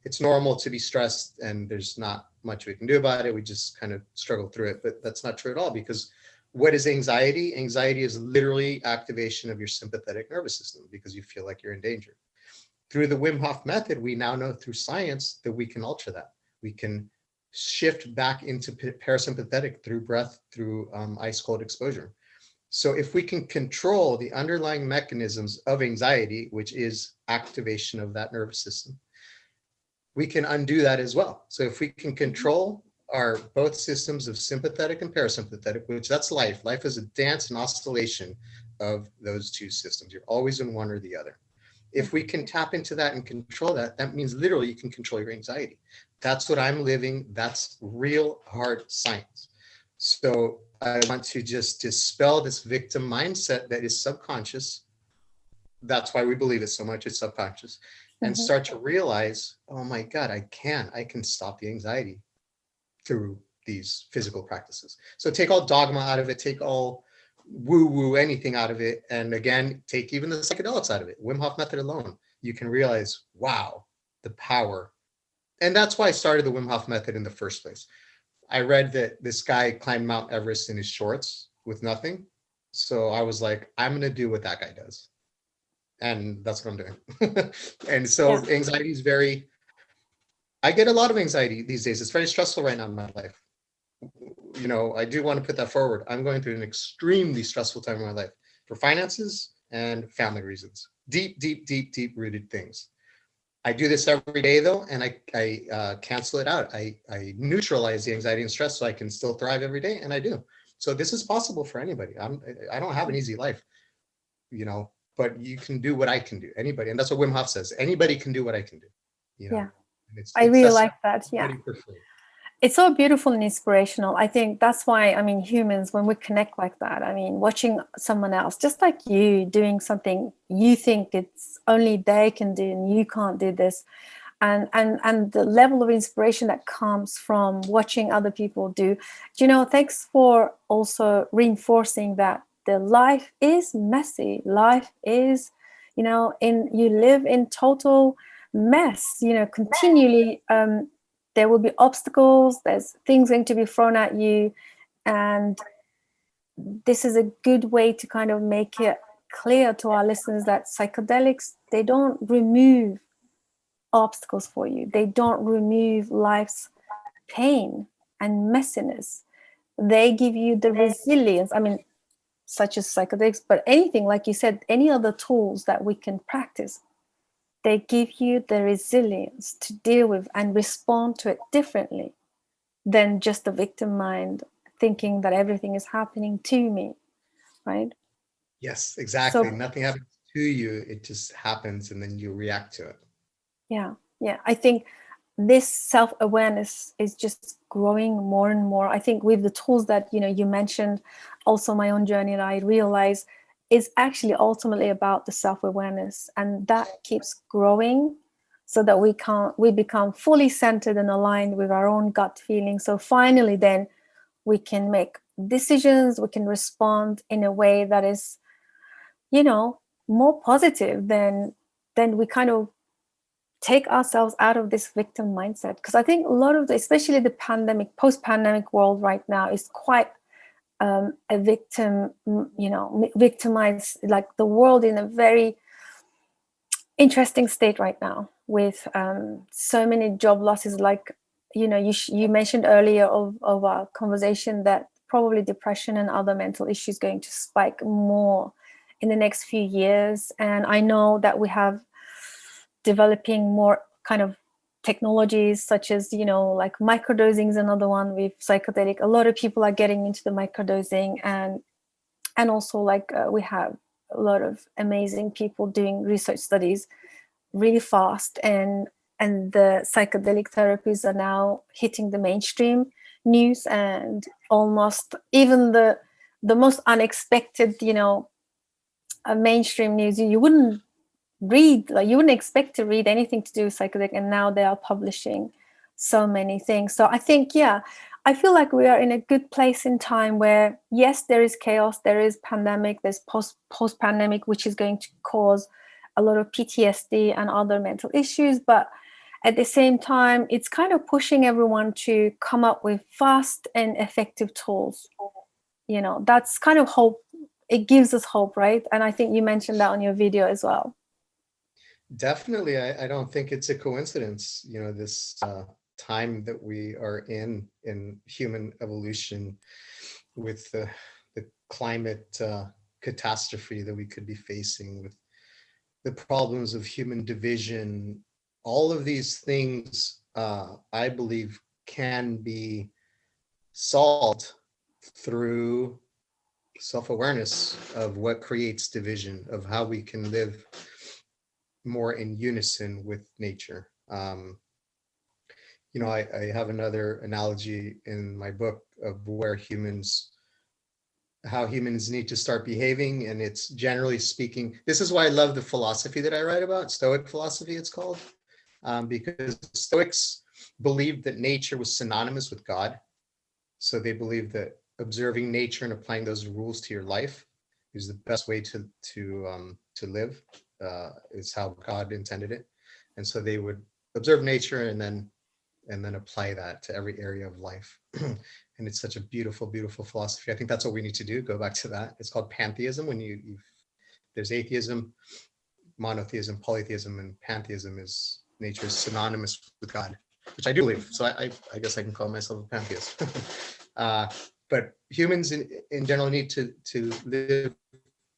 it's normal to be stressed and there's not much we can do about it. We just kind of struggle through it. But that's not true at all, because what is anxiety? Anxiety is literally activation of your sympathetic nervous system because you feel like you're in danger. Through the Wim Hof method, we now know through science that we can alter that. We can shift back into parasympathetic through breath, through ice cold exposure. So if we can control the underlying mechanisms of anxiety, which is activation of that nervous system, we can undo that as well. So if we can control our both systems of sympathetic and parasympathetic, which that's life. Life is a dance and oscillation of those two systems. You're always in one or the other. If we can tap into that and control that, that means literally you can control your anxiety. That's what I'm living. That's real hard science. So I want to just dispel this victim mindset that is subconscious. That's why we believe it so much. It's subconscious. And start to realize, oh my God, I can stop the anxiety through these physical practices. So take all dogma out of it, take all woo-woo, anything out of it. And again, take even the psychedelics out of it. Wim Hof method alone, you can realize, wow, the power. And that's why I started the Wim Hof method in the first place. I read that this guy climbed Mount Everest in his shorts with nothing. So I was like, I'm going to do what that guy does. And that's what I'm doing. And so anxiety is I get a lot of anxiety these days. It's very stressful right now in my life. I do want to put that forward. I'm going through an extremely stressful time in my life for finances and family reasons. Deep rooted things. I do this every day though, and I cancel it out. I neutralize the anxiety and stress so I can still thrive every day, and I do. So this is possible for anybody. I don't have an easy life, but you can do what I can do. Anybody, and that's what Wim Hof says. Anybody can do what I can do. Yeah, I really like that. Yeah. It's so beautiful and inspirational. I think that's why, humans, when we connect like that, watching someone else, just like you, doing something you think it's only they can do and you can't do this. And the level of inspiration that comes from watching other people do. Thanks for also reinforcing that the life is messy. Life is, you live in total mess, continually. There will be obstacles, there's things going to be thrown at you. And this is a good way to kind of make it clear to our listeners that psychedelics, they don't remove obstacles for you. They don't remove life's pain and messiness. They give you the resilience. such as psychedelics, but anything, like you said, any other tools that we can practice, they give you the resilience to deal with and respond to it differently than just the victim mind thinking that everything is happening to me, right? Yes, exactly. So Nothing happens to you, it just happens and then you react to it. yeah, I think this self-awareness is just growing more and more. I think with the tools that you mentioned, also my own journey, and I realize is actually ultimately about the self-awareness, and that keeps growing so that we become fully centered and aligned with our own gut feeling. So finally then we can make decisions, we can respond in a way that is more positive than we kind of take ourselves out of this victim mindset. Because I think a lot of especially the post-pandemic world right now is quite a victimized, like the world in a very interesting state right now with so many job losses. Like, you mentioned earlier of our conversation that probably depression and other mental issues going to spike more in the next few years. And I know that we have developing more kind of technologies such as like microdosing is another one with psychedelic. A lot of people are getting into the microdosing, and also like we have a lot of amazing people doing research studies really fast, and the psychedelic therapies are now hitting the mainstream news, and almost even the most unexpected mainstream news you wouldn't read, like you wouldn't expect to read anything to do with psychedelic, and now they are publishing so many things. So I think I feel like we are in a good place in time where yes, there is chaos, there is pandemic, there's post pandemic, which is going to cause a lot of PTSD and other mental issues, but at the same time it's kind of pushing everyone to come up with fast and effective tools. That's kind of hope. It gives us hope, right? And I think you mentioned that on your video as well. Definitely. I don't think it's a coincidence, this time that we are in human evolution with the climate catastrophe that we could be facing, with the problems of human division. All of these things, I believe, can be solved through self-awareness of what creates division, of how we can live more in unison with nature. I have another analogy in my book of how humans need to start behaving. And it's generally speaking, this is why I love the philosophy that I write about, Stoic philosophy it's called, because Stoics believed that nature was synonymous with God. So they believed that observing nature and applying those rules to your life is the best way to live. Is how God intended it. And so they would observe nature and then apply that to every area of life. And it's such a beautiful, beautiful philosophy. I think that's what we need to do. Go back to that. It's called pantheism. When there's atheism, monotheism, polytheism, and pantheism is nature is synonymous with God, which I do believe. So I guess I can call myself a pantheist. But humans in general need to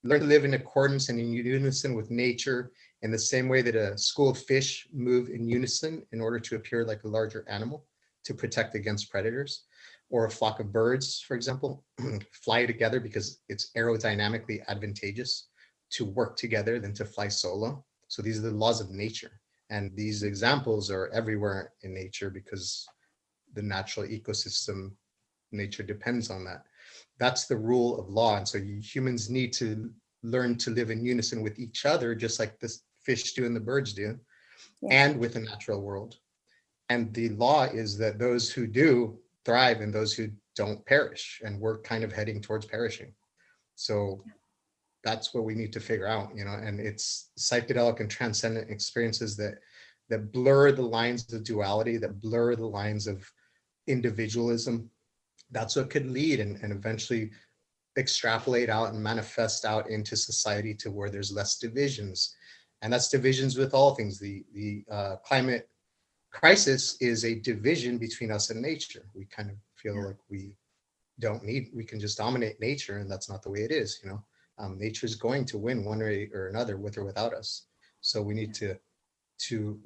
learn to live in accordance and in unison with nature, in the same way that a school of fish move in unison in order to appear like a larger animal to protect against predators, or a flock of birds, for example, fly together because it's aerodynamically advantageous to work together than to fly solo. So these are the laws of nature. And these examples are everywhere in nature because the natural ecosystem, nature depends on that. That's the rule of law. And so humans need to learn to live in unison with each other, just like the fish do and the birds do, and with the natural world. And the law is that those who do thrive and those who don't perish. And we're kind of heading towards perishing. So that's what we need to figure out, and it's psychedelic and transcendent experiences that blur the lines of duality, that blur the lines of individualism. That's what could lead and eventually extrapolate out and manifest out into society to where there's less divisions. And that's divisions with all things. The climate crisis is a division between us and nature. We kind of feel like we we can just dominate nature, and that's not the way it is, you know. Nature is going to win one way or another, with or without us. So we need to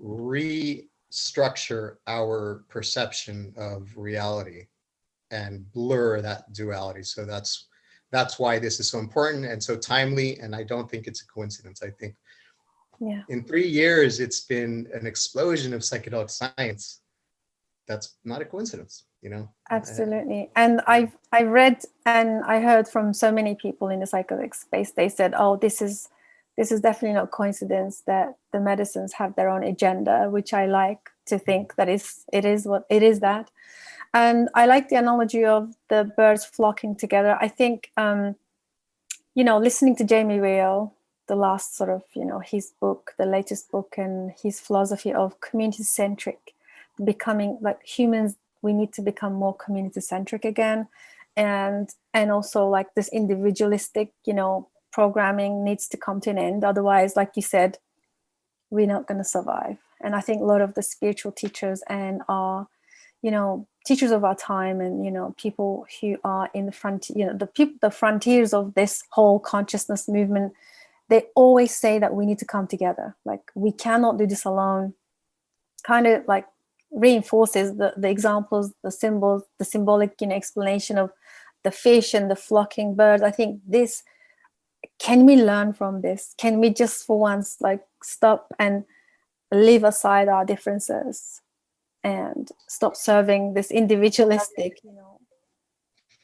restructure our perception of reality and blur that duality. So that's why this is so important and so timely. And I don't think it's a coincidence. I think in 3 years, it's been an explosion of psychedelic science. That's not a coincidence, you know? Absolutely. And I read and I heard from so many people in the psychedelic space, they said, oh, this is definitely not coincidence that the medicines have their own agenda, which I like to think that it is that. And I like the analogy of the birds flocking together. I think, listening to Jamie Wheal, the last sort of, his book, the latest book, and his philosophy of community-centric, becoming like humans, we need to become more community-centric again. And also like this individualistic, programming needs to come to an end. Otherwise, like you said, we're not going to survive. And I think a lot of the spiritual teachers and our, teachers of our time, and people who are in the front, the frontiers of this whole consciousness movement, they always say that we need to come together. Like, we cannot do this alone. Kind of like reinforces the examples, the symbols, the symbolic, explanation of the fish and the flocking birds. I think this, can we learn from this? Can we just for once like stop and leave aside our differences and stop serving this individualistic,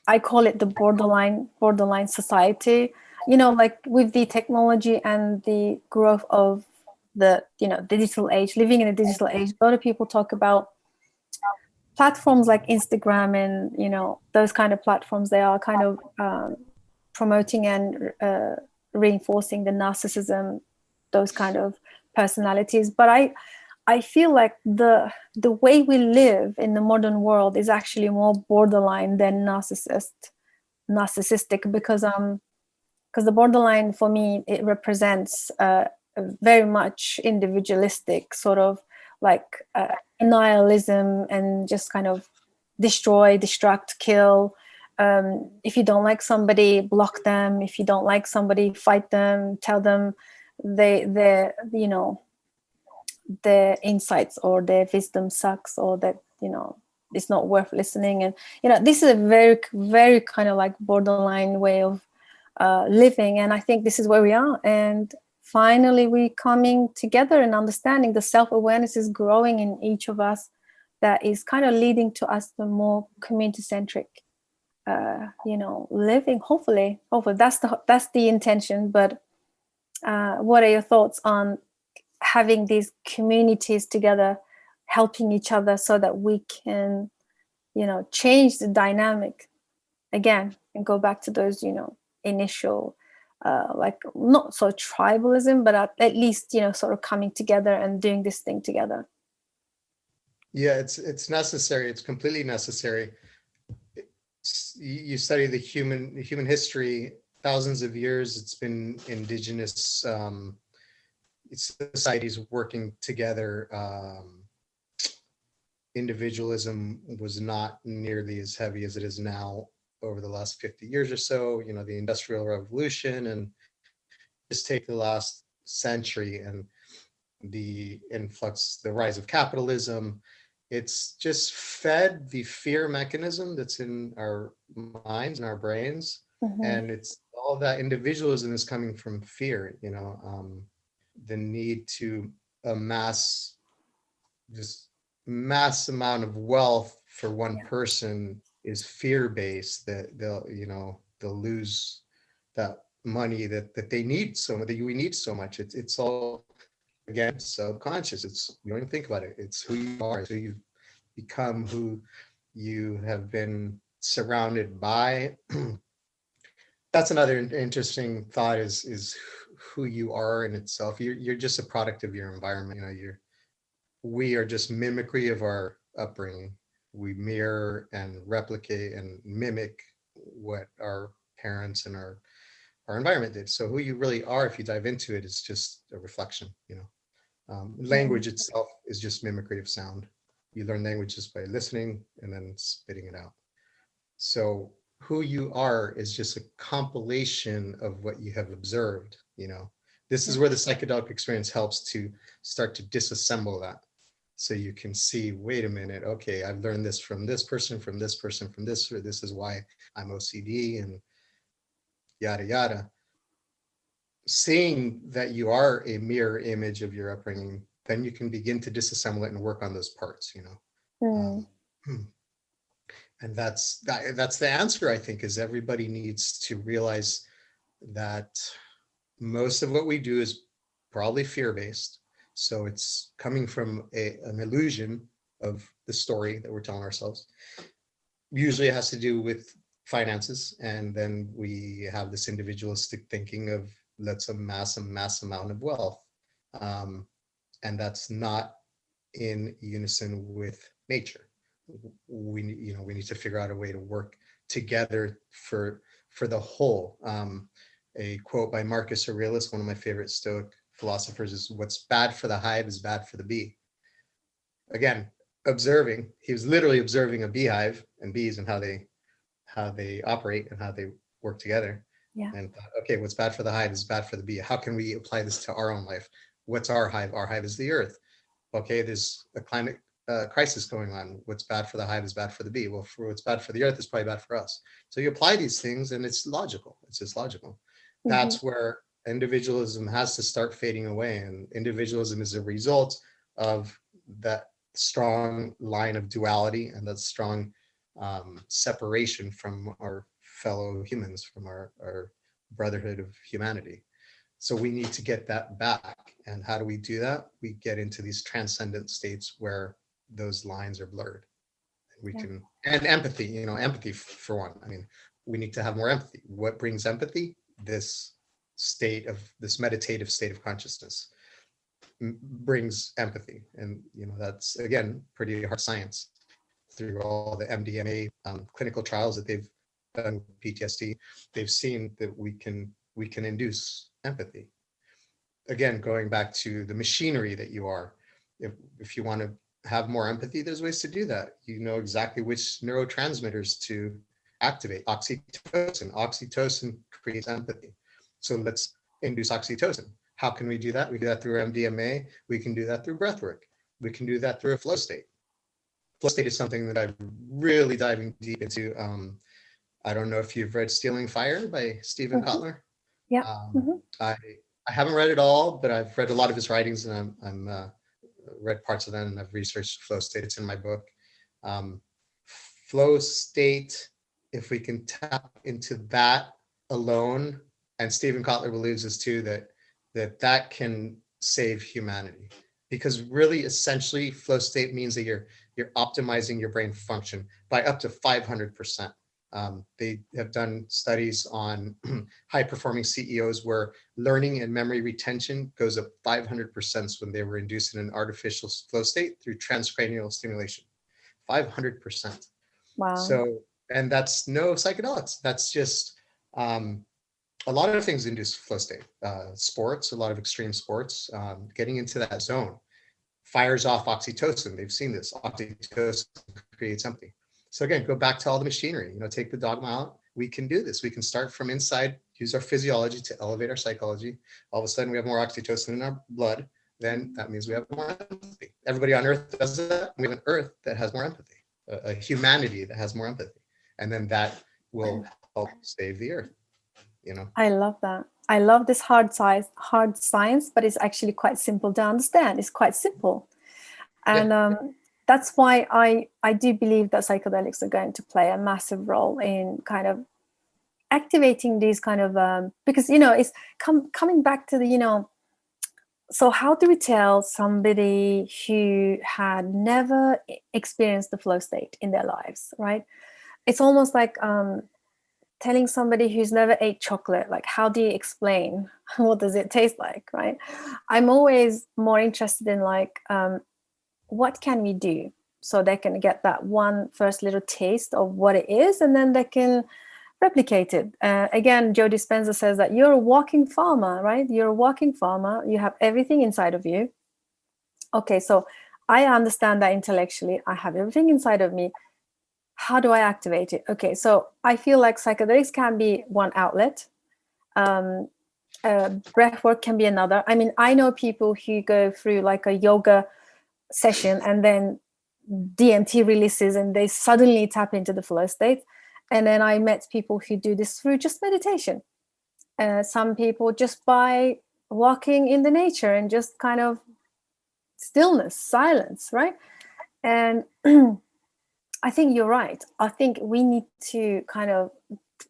I call it the borderline society, like with the technology and the growth of the digital age, living in a digital age. A lot of people talk about platforms like Instagram and those kind of platforms. They are kind of promoting and reinforcing the narcissism, those kind of personalities. But I feel like the way we live in the modern world is actually more borderline than narcissistic, because the borderline for me, it represents very much individualistic, sort of like nihilism, and just kind of destroy, destruct, kill. If you don't like somebody, block them. If you don't like somebody, fight them, tell them their insights or their wisdom sucks, or that it's not worth listening. And this is a very, very kind of like borderline way of living. And I think this is where we are. And finally, we're coming together and understanding the self-awareness is growing in each of us, that is kind of leading to us the more community-centric, living. Hopefully that's the intention. But what are your thoughts on having these communities together, helping each other, so that we can, change the dynamic again and go back to those, initial, like not so tribalism, but at least, sort of coming together and doing this thing together? Yeah, it's necessary. It's completely necessary. You study the human history, thousands of years. It's been indigenous societies working together. Individualism was not nearly as heavy as it is now over the last 50 years or so. The Industrial Revolution, and just take the last century and the influx, the rise of capitalism. It's just fed the fear mechanism that's in our minds and our brains. Mm-hmm. And it's all that individualism is coming from fear, the need to amass this mass amount of wealth for one person is fear-based, that they'll lose that money that they need so much, that we need so much. It's all, again, subconscious. You don't even think about it. It's who you are. It's who you've become, who you have been surrounded by. That's another interesting thought, is who you are in itself. You're just a product of your environment. We are just mimicry of our upbringing. We mirror and replicate and mimic what our parents and our environment did. So who you really are, if you dive into it, is just a reflection. Language itself is just mimicry of sound. You learn language just by listening and then spitting it out. So who you are is just a compilation of what you have observed, you know. This is where the psychedelic experience helps to start to disassemble that. So you can see, wait a minute, okay, I've learned this from this person, from this person, from this, or this is why I'm OCD and yada, yada. Seeing that you are a mirror image of your upbringing, then you can begin to disassemble it and work on those parts, you know. And that's the answer, I think, is everybody needs to realize that most of what we do is probably fear-based. So it's coming from an illusion of the story that we're telling ourselves. Usually it has to do with finances. And then we have this individualistic thinking of let's amass a mass amount of wealth. And that's not in unison with nature. We need to figure out a way to work together for the whole. A quote by Marcus Aurelius, one of my favorite Stoic philosophers, is what's bad for the hive is bad for the bee. Again, observing, he was literally observing a beehive and bees and how they operate and how they work together. Yeah. And thought, okay, what's bad for the hive is bad for the bee. How can we apply this to our own life? What's our hive? Our hive is the earth. Okay, there's a climate crisis going on. What's bad for the hive is bad for the bee. Well, for what's bad for the earth is probably bad for us. So you apply these things and it's logical. It's just logical. That's where individualism has to start fading away. And individualism is a result of that strong line of duality and that strong separation from our fellow humans, from our brotherhood of humanity. So we need to get that back. And how do we do that? We get into these transcendent states where those lines are blurred. We can, and empathy, empathy for one. I mean, we need to have more empathy. What brings empathy? This meditative state of consciousness brings empathy. And, that's, again, pretty hard science. Through all the MDMA clinical trials that they've done with PTSD, they've seen that we can induce empathy. Again, going back to the machinery that you are, if you want to have more empathy, there's ways to do that. You know exactly which neurotransmitters to activate. Oxytocin creates empathy. So let's induce oxytocin. How can we do that? We do that through MDMA. We can do that through breath work. We can do that through a flow state. Flow state is something that I'm really diving deep into. I don't know if you've read Stealing Fire by Stephen Kotler. Yeah. I haven't read it all, but I've read a lot of his writings, and I'm read parts of them, and I've researched flow state. It's in my book. Flow state, if we can tap into that alone, and Stephen Kotler believes this too, that can save humanity. Because really, essentially, flow state means that you're optimizing your brain function by up to 500%. They have done studies on high-performing CEOs where learning and memory retention goes up 500% when they were induced in an artificial flow state through transcranial stimulation. 500%. Wow. So, and that's no psychedelics. That's just a lot of things induce flow state. Sports, a lot of extreme sports, getting into that zone fires off oxytocin. They've seen this. Oxytocin creates empathy. So again, go back to all the machinery, take the dogma out. We can do this. We can start from inside, use our physiology to elevate our psychology. All of a sudden we have more oxytocin in our blood. Then that means we have more empathy. Everybody on earth does that. We have an earth that has more empathy, a humanity that has more empathy. And then that will help save the earth, I love that. I love this hard science, but it's actually quite simple to understand. It's quite simple. And that's why I do believe that psychedelics are going to play a massive role in kind of activating these kind of, because, it's coming back to the, so how do we tell somebody who had never experienced the flow state in their lives, right? It's almost like telling somebody who's never ate chocolate, like, how do you explain what does it taste like, right? I'm always more interested in what can we do so they can get that one first little taste of what it is, and then they can replicate it. Again, Joe Dispenza says that you're a walking farmer, right? You're a walking farmer. You have everything inside of you. Okay, so I understand that intellectually. I have everything inside of me. how do I activate it? Okay, so I feel like psychedelics can be one outlet. Breath work can be another. I mean, I know people who go through like a yoga session and then DMT releases and they suddenly tap into the flow state. And then I met people who do this through just meditation. Some people just by walking in the nature and just kind of stillness, silence, right? And I think you're right. I think we need to kind of,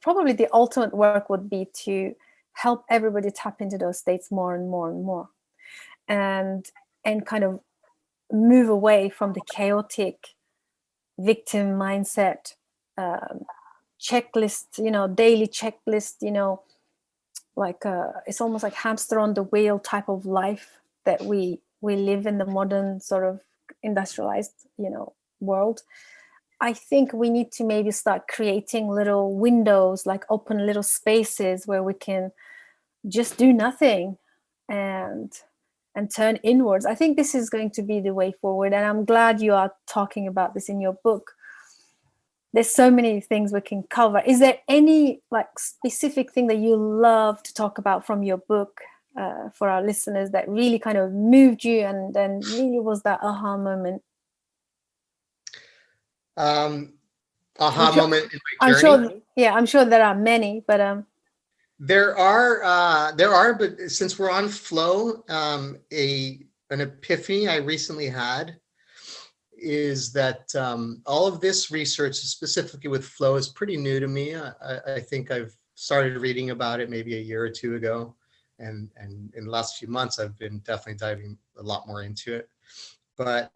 probably the ultimate work would be to help everybody tap into those states more and more and more, and kind of move away from the chaotic victim mindset, checklist, daily checklist, like it's almost like hamster on the wheel type of life that we live in the modern sort of industrialized, world. I think we need to maybe start creating little windows, like open little spaces where we can just do nothing and turn inwards. I think this is going to be the way forward. And I'm glad you are talking about this in your book. There's so many things we can cover. Is there any like specific thing that you love to talk about from your book for our listeners that really kind of moved you and then really was that aha moment? Moment in my journey? I'm sure there are many, but there are, but since we're on flow, an epiphany I recently had is that all of this research, specifically with flow, is pretty new to me. I think I've started reading about it maybe a year or two ago, and in the last few months I've been definitely diving a lot more into it. But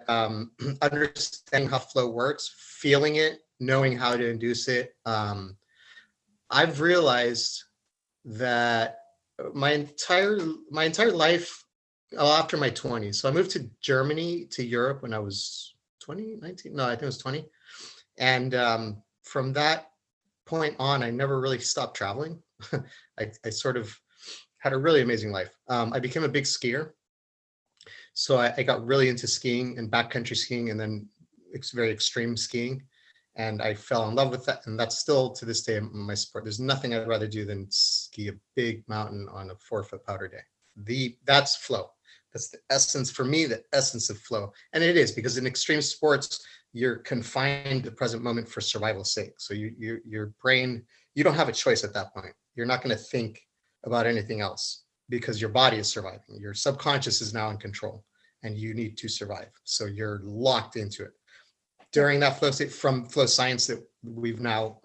understanding how flow works, feeling it, knowing how to induce it, I've realized that my entire life, after my 20s, so I moved to Germany, to Europe when I was 19, no, I think it was 20. And from that point on, I never really stopped traveling. I sort of had a really amazing life. I became a big skier. So I got really into skiing and backcountry skiing, and then it's very extreme skiing. And I fell in love with that. And that's still to this day my sport. There's nothing I'd rather do than ski a big mountain on a 4-foot powder day. That's flow. That's the essence, for me, the essence of flow. And it is, because in extreme sports, you're confined to the present moment for survival's sake. So your brain, you don't have a choice at that point. You're not going to think about anything else because your body is surviving. Your subconscious is now in control and you need to survive. So you're locked into it. During that flow state, from flow science that we've now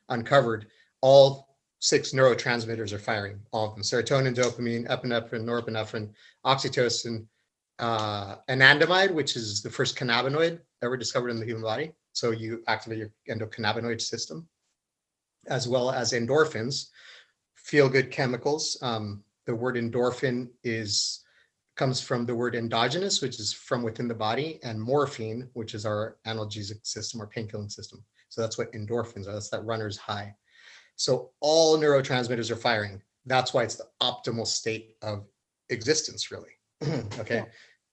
uncovered, all 6 neurotransmitters are firing, all of them: serotonin, dopamine, epinephrine, norepinephrine, oxytocin, anandamide, which is the first cannabinoid ever discovered in the human body. So you activate your endocannabinoid system, as well as endorphins, feel-good chemicals. The word endorphin comes from the word endogenous, which is from within the body, and morphine, which is our analgesic system or painkilling system. So that's what endorphins are. That's that runner's high. So all neurotransmitters are firing. That's why it's the optimal state of existence, really. Okay. Yeah.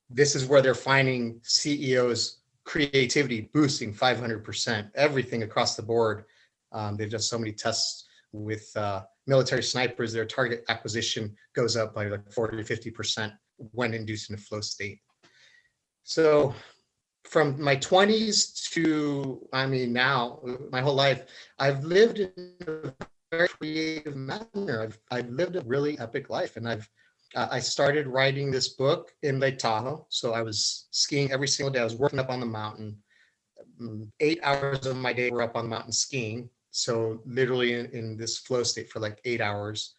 This is where they're finding CEOs' creativity boosting 500%, everything across the board. They've done so many tests with military snipers. Their target acquisition goes up by like 40 to 50% when induced in a flow state. So from my 20s to, now, my whole life, I've lived in a very creative manner. I've lived a really epic life, and I started writing this book in Lake Tahoe. So I was skiing every single day. I was working up on the mountain. 8 hours of my day were up on the mountain skiing. So literally in this flow state for like 8 hours.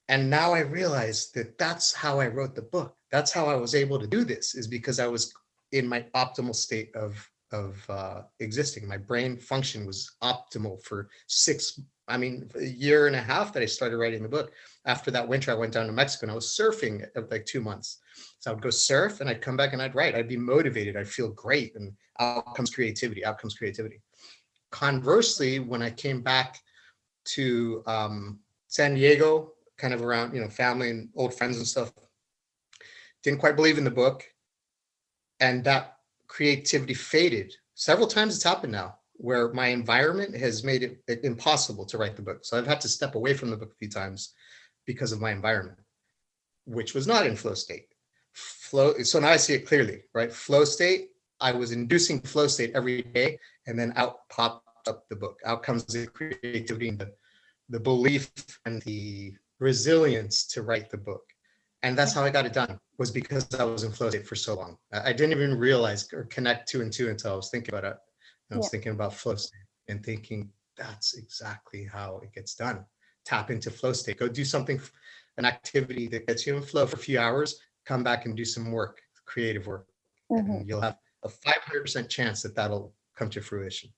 And now I realize that that's how I wrote the book. That's how I was able to do this, is because I was in my optimal state of existing. My brain function was optimal for a year and a half that I started writing the book. After that winter, I went down to Mexico and I was surfing like 2 months. So I would go surf and I'd come back and I'd write. I'd be motivated. I'd feel great. And out comes creativity. Conversely, when I came back to San Diego, kind of around, family and old friends and stuff, didn't quite believe in the book. And that creativity faded. Several times it's happened now, where my environment has made it impossible to write the book. So I've had to step away from the book a few times because of my environment, which was not in flow state. So now I see it clearly, right? Flow state, I was inducing flow state every day, and then out popped up the book. Out comes the creativity and the belief and the resilience to write the book. And that's how I got it done, was because I was in flow state for so long. I didn't even realize or connect two and two until I was thinking about it. I was thinking about flow state and thinking, that's exactly how it gets done. Tap into flow state. Go do something, an activity that gets you in flow for a few hours, come back and do some work, creative work. And you'll have a 500% chance that that'll come to fruition.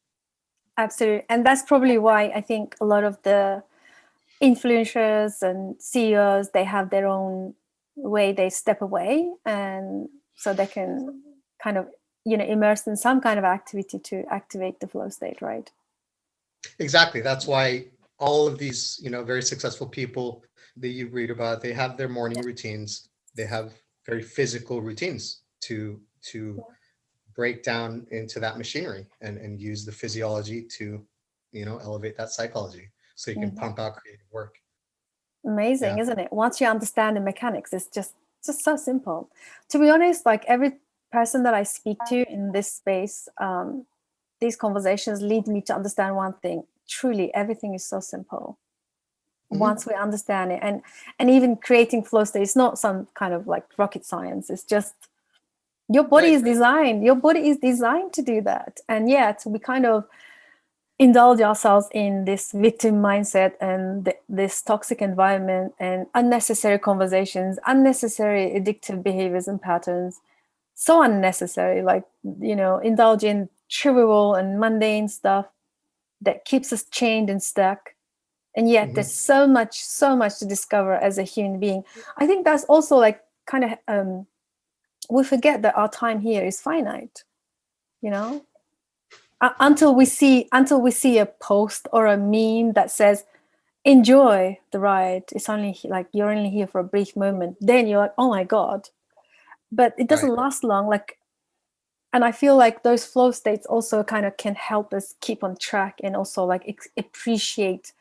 Absolutely. And that's probably why I think a lot of the influencers and CEOs, they have their own way they step away, and so they can kind of, immerse in some kind of activity to activate the flow state, right? Exactly. That's why all of these, very successful people that you read about, they have their morning routines. They have very physical routines to break down into that machinery and use the physiology to, elevate that psychology so you can pump out creative work. Amazing, isn't it? Once you understand the mechanics, it's just so simple. To be honest, like every person that I speak to in this space, these conversations lead me to understand one thing. Truly, everything is so simple. Once we understand it, and even creating flow state, it's not some kind of like rocket science. It's just your body is designed. Your body is designed to do that. And yet we kind of indulge ourselves in this victim mindset and this toxic environment and unnecessary conversations, unnecessary addictive behaviors and patterns. So unnecessary, like, indulge in trivial and mundane stuff that keeps us chained and stuck. And yet there's so much to discover as a human being. I think that's also like kind of, we forget that our time here is finite, until we see a post or a meme that says, enjoy the ride. It's only like, you're only here for a brief moment. Then you're like, oh my God. But it doesn't last long. Like, and I feel like those flow states also kind of can help us keep on track and also like appreciate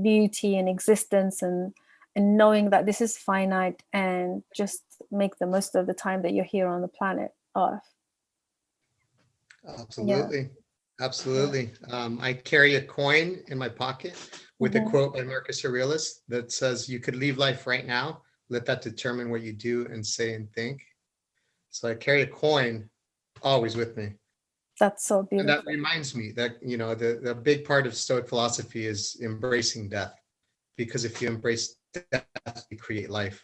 beauty and existence and knowing that this is finite, and just make the most of the time that you're here on the planet Earth. Absolutely. Absolutely. I carry a coin in my pocket with a quote by Marcus Aurelius that says, you could leave life right now. Let that determine what you do and say and think. So I carry a coin always with me. That's so beautiful. And that reminds me that, the big part of Stoic philosophy is embracing death. Because if you embrace death, you create life.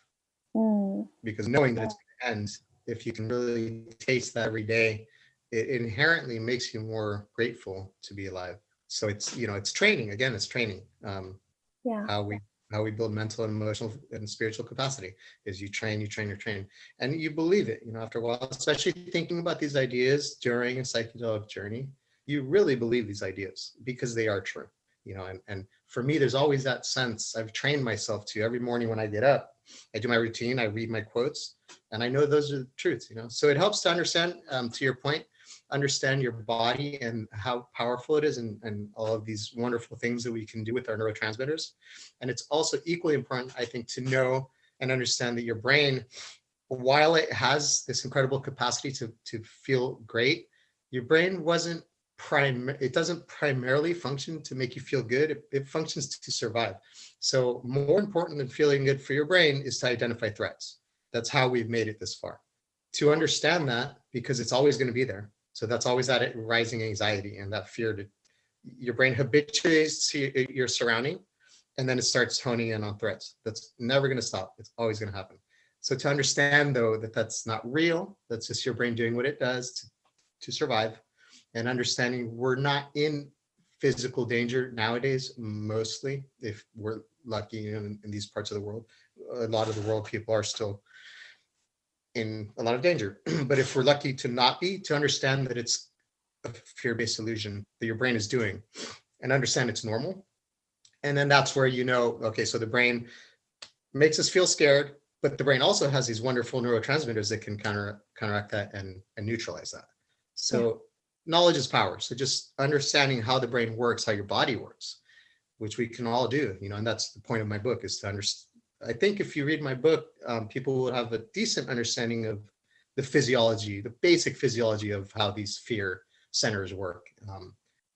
Because knowing that it's going to end, if you can really taste that every day, it inherently makes you more grateful to be alive. So it's, it's training. Again, it's training. How we build mental and emotional and spiritual capacity is you train, and you believe it, after a while, especially thinking about these ideas during a psychedelic journey, you really believe these ideas because they are true, and for me, there's always that sense. I've trained myself to, every morning when I get up, I do my routine, I read my quotes, and I know those are the truths, so it helps to understand, to your point, understand your body and how powerful it is, and all of these wonderful things that we can do with our neurotransmitters. And it's also equally important, I think, to know and understand that your brain, while it has this incredible capacity to feel great, your brain it doesn't primarily function to make you feel good. It functions to survive. So more important than feeling good for your brain is to identify threats. That's how we've made it this far. To understand that, because it's always going to be there. So that's always that rising anxiety and that fear. Your brain habituates to your surrounding, and then it starts honing in on threats. That's never going to stop. It's always going to happen. So to understand, though, that that's not real, that's just your brain doing what it does to survive, and understanding we're not in physical danger nowadays, mostly, if we're lucky in these parts of the world. A lot of the world people are still in a lot of danger. But if we're lucky to not be, to understand that it's a fear-based illusion that your brain is doing, and understand it's normal. And then that's where okay, so the brain makes us feel scared, but the brain also has these wonderful neurotransmitters that can counteract that and neutralize that. So knowledge is power. So just understanding how the brain works, how your body works, which we can all do, and that's the point of my book, is to understand. I think if you read my book, people will have a decent understanding of the physiology, the basic physiology of how these fear centers work.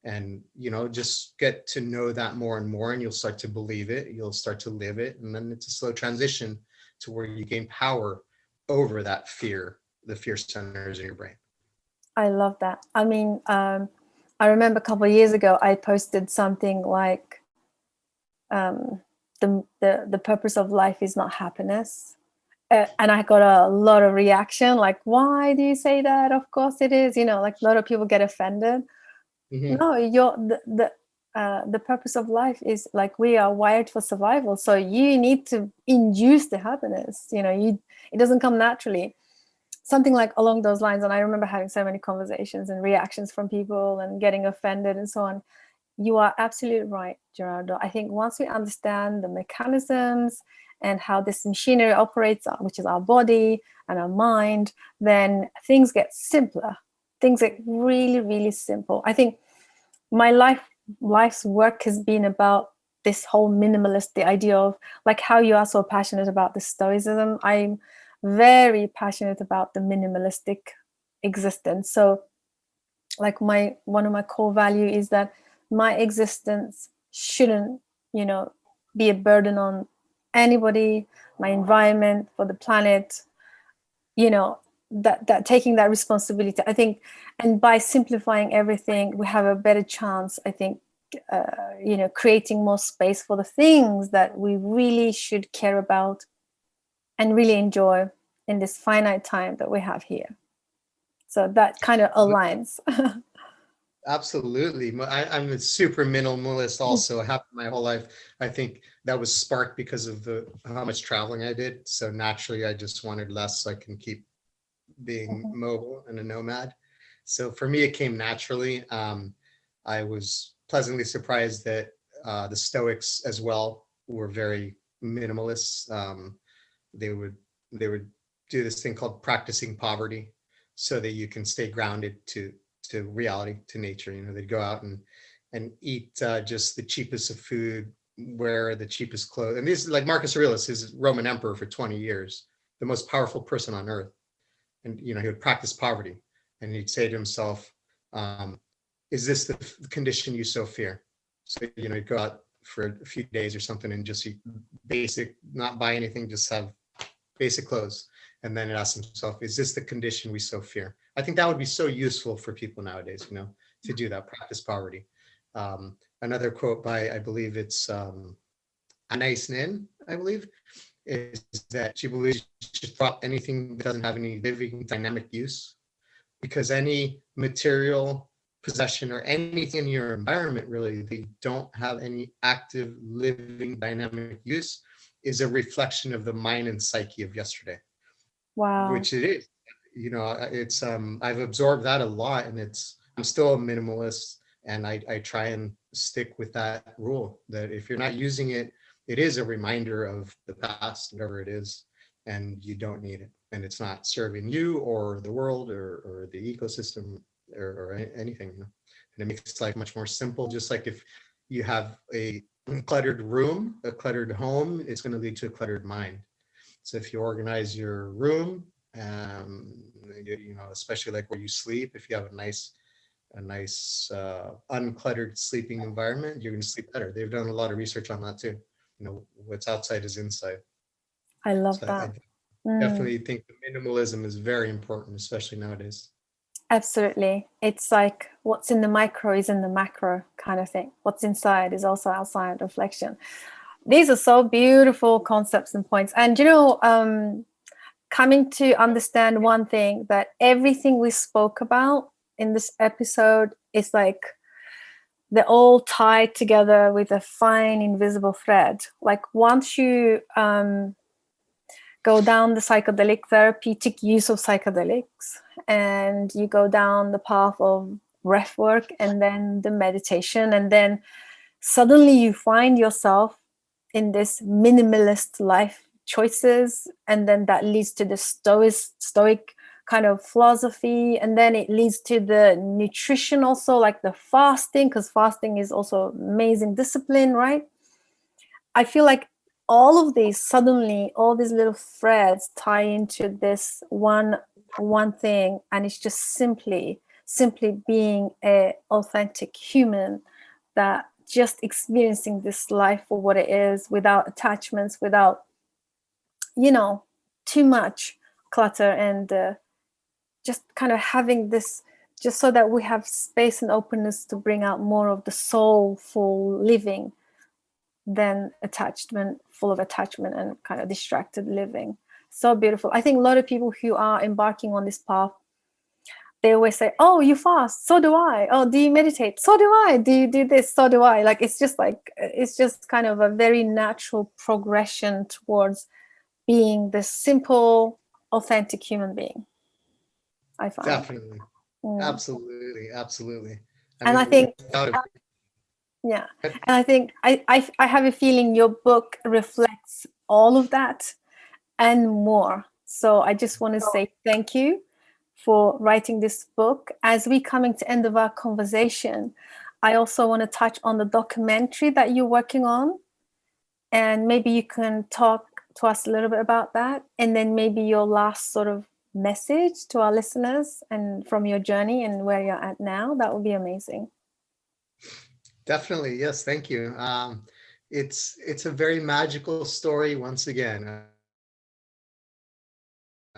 And, just get to know that more and more, and you'll start to believe it, you'll start to live it. And then it's a slow transition to where you gain power over that fear, the fear centers in your brain. I love that. I mean, I remember a couple of years ago, I posted something like, the purpose of life is not happiness. And I got a lot of reaction, like, why do you say that? Of course it is, like a lot of people get offended. Mm-hmm. No, the purpose of life is, like, we are wired for survival. So you need to induce the happiness, it doesn't come naturally. Something like along those lines. And I remember having so many conversations and reactions from people and getting offended and so on. You are absolutely right, Gerardo. I think once we understand the mechanisms and how this machinery operates, which is our body and our mind, then things get simpler. Things get really, really simple. I think my life's work has been about this whole minimalist, the idea of, like, how you are so passionate about the Stoicism. I'm very passionate about the minimalistic existence. So, like, one of my core value is that my existence shouldn't, be a burden on anybody, my environment, for the planet, that taking that responsibility, I think. And by simplifying everything, we have a better chance, I think, creating more space for the things that we really should care about and really enjoy in this finite time that we have here. So that kind of aligns. Absolutely. I'm a super minimalist also. My whole life. I think that was sparked because of how much traveling I did. So naturally, I just wanted less so I can keep being mobile and a nomad. So for me, it came naturally. I was pleasantly surprised that the Stoics as well were very minimalist. They would do this thing called practicing poverty, so that you can stay grounded to reality, to nature. They'd go out and eat just the cheapest of food, wear the cheapest clothes. And this is like Marcus Aurelius, is Roman emperor for 20 years, the most powerful person on earth. And he would practice poverty, and he'd say to himself, is this the condition you so fear? So he'd go out for a few days or something and just eat basic, not buy anything, just have basic clothes. And then it asks himself, is this the condition we so fear? I think that would be so useful for people nowadays, to do that, practice poverty. Another quote by, I believe it's Anais Nin, I believe, is that she believes you should drop anything that doesn't have any living dynamic use, because any material possession or anything in your environment, really, they don't have any active living dynamic use, is a reflection of the mind and psyche of yesterday. Wow. Which it is. It's I've absorbed that a lot, and I'm still a minimalist, and I try and stick with that rule, that if you're not using it, it is a reminder of the past, whatever it is, and you don't need it, and it's not serving you or the world or the ecosystem or anything. And it makes life much more simple. Just like if you have a cluttered room, a cluttered home, it's going to lead to a cluttered mind. So if you organize your room, especially like where you sleep, if you have a nice uncluttered sleeping environment, you're going to sleep better. They've done a lot of research on that too. What's outside is inside. I love that. I definitely think the minimalism is very important, especially nowadays. Absolutely. It's like what's in the micro is in the macro kind of thing. What's inside is also outside, reflection. These are so beautiful concepts and points. And, coming to understand one thing, that everything we spoke about in this episode is like they're all tied together with a fine invisible thread. Like once you go down the psychedelic therapeutic use of psychedelics, and you go down the path of breath work and then the meditation, and then suddenly you find yourself in this minimalist life choices, and then that leads to the stoic kind of philosophy, and then it leads to the nutrition also, like the fasting, because fasting is also amazing discipline, right? I feel like all of these, suddenly all these little threads tie into this one thing, and it's just simply being a authentic human, that just experiencing this life for what it is, without attachments, without, you know, too much clutter, and just kind of having this, just so that we have space and openness to bring out more of the soulful living than attachment, full of attachment and kind of distracted living. So beautiful. I think a lot of people who are embarking on this path, they always say, oh, you fast, so do I. Oh, do you meditate? So do I. Do you do this? So do I. Like, it's just kind of a very natural progression towards being this simple, authentic human being, I find. Definitely. Absolutely. And I think, yeah, and I think I have a feeling your book reflects all of that and more. So I just want to say thank you for writing this book. As we coming to end of our conversation, I also want to touch on the documentary that you're working on, and maybe you can talk to us a little bit about that, and then maybe your last sort of message to our listeners and from your journey and where you're at now. That would be amazing. Definitely. Yes. Thank you. It's a very magical story once again.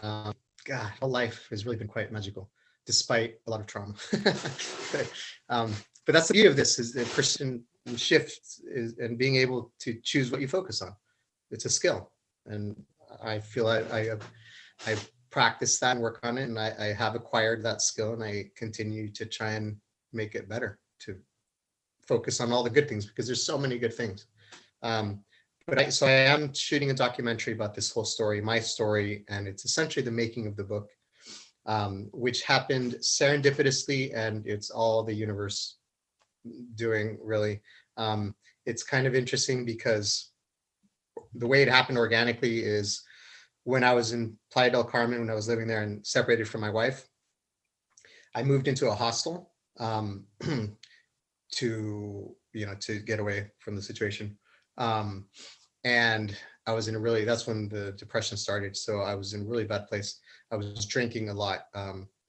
God, whole life has really been quite magical, despite a lot of trauma. But that's the beauty of this, is the person shift and being able to choose what you focus on. It's a skill. And I feel I practice that and work on it, and I have acquired that skill, and I continue to try and make it better, to focus on all the good things, because there's so many good things. So I am shooting a documentary about this whole story, my story, and it's essentially the making of the book, which happened serendipitously, and it's all the universe doing, really. It's kind of interesting because the way it happened organically is when I was in Playa del Carmen, when I was living there and separated from my wife, I moved into a hostel to get away from the situation. And I was in that's when the depression started. So I was in a really bad place. I was drinking a lot.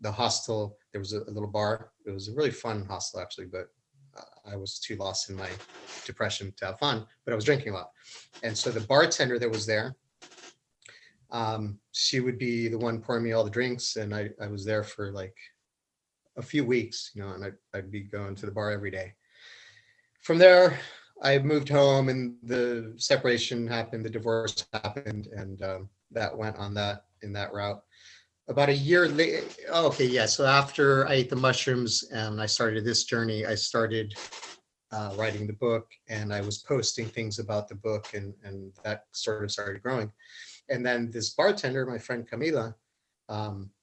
The hostel, there was a little bar. It was a really fun hostel, actually, but I was too lost in my depression to have fun, but I was drinking a lot. And so the bartender that was there, she would be the one pouring me all the drinks. And I was there for like a few weeks, and I'd be going to the bar every day. From there, I moved home, and the separation happened, the divorce happened, and that went on in that route. About a year later, so after I ate the mushrooms and I started this journey, I started writing the book, and I was posting things about the book, and that sort of started growing. And then this bartender, my friend Camila,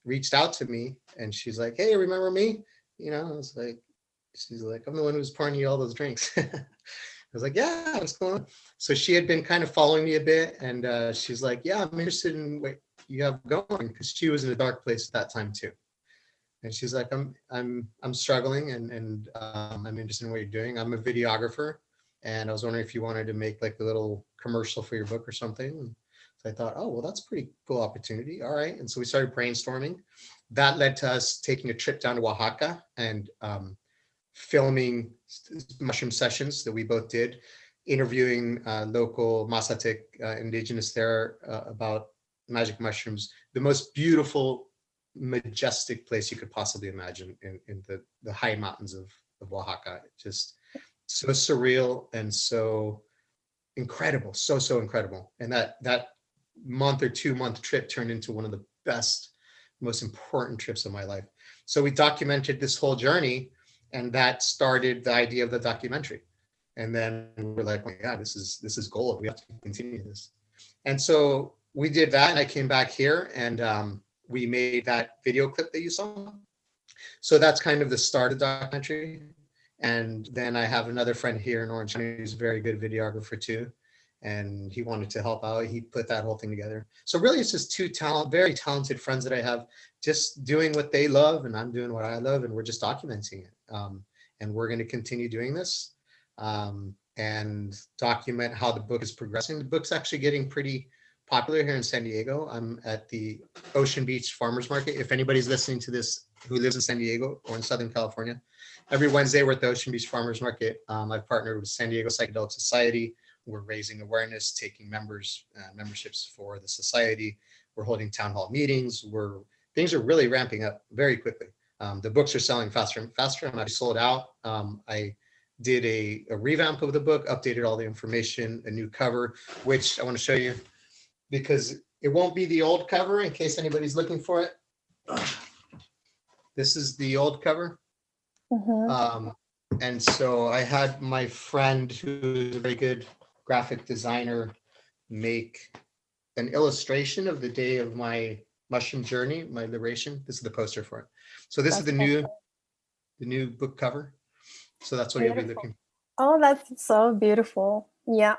reached out to me, and she's like, "Hey, remember me?" She's like, "I'm the one who's pouring you all those drinks." I was like, "Yeah, what's going on?" So she had been kind of following me a bit, and she's like, "Yeah, I'm interested in what you have going," because she was in a dark place at that time too. And she's like, I'm struggling, and I'm interested in what you're doing. I'm a videographer, and I was wondering if you wanted to make like a little commercial for your book or something." So I thought, oh, well, that's a pretty cool opportunity. All right. And so we started brainstorming. That led to us taking a trip down to Oaxaca and filming mushroom sessions that we both did, interviewing local Mazatec indigenous there about magic mushrooms, the most beautiful, majestic place you could possibly imagine in the high mountains of Oaxaca. Just so surreal and so incredible, so incredible. And that month or 2 month trip turned into one of the best, most important trips of my life. So we documented this whole journey, and that started the idea of the documentary. And then we're like, "Oh my God, this is gold. We have to continue this." And so we did that, and I came back here, and we made that video clip that you saw. So that's kind of the start of the documentary. And then I have another friend here in Orange County who's a very good videographer too. and he wanted to help out. He put that whole thing together. So really, it's just two very talented friends that I have, just doing what they love, and I'm doing what I love, and we're just documenting it. And we're going to continue doing this, and document how the book is progressing. The book's actually getting pretty popular here in San Diego. I'm at the Ocean Beach Farmers Market. If anybody's listening to this who lives in San Diego or in Southern California, every Wednesday we're at the Ocean Beach Farmers Market. I've partnered with San Diego Psychedelic Society. We're raising awareness, taking memberships for the society. We're holding town hall meetings. Things are really ramping up very quickly. The books are selling faster and faster. I'm actually sold out. I did a revamp of the book, updated all the information, a new cover, which I want to show you because it won't be the old cover in case anybody's looking for it. This is the old cover. Mm-hmm. And so I had my friend, who's a very good graphic designer, make an illustration of the day of my mushroom journey, my liberation. This is the poster for it. So this is the new book cover. So that's what beautiful. You'll be looking for. Oh, that's so beautiful. Yeah.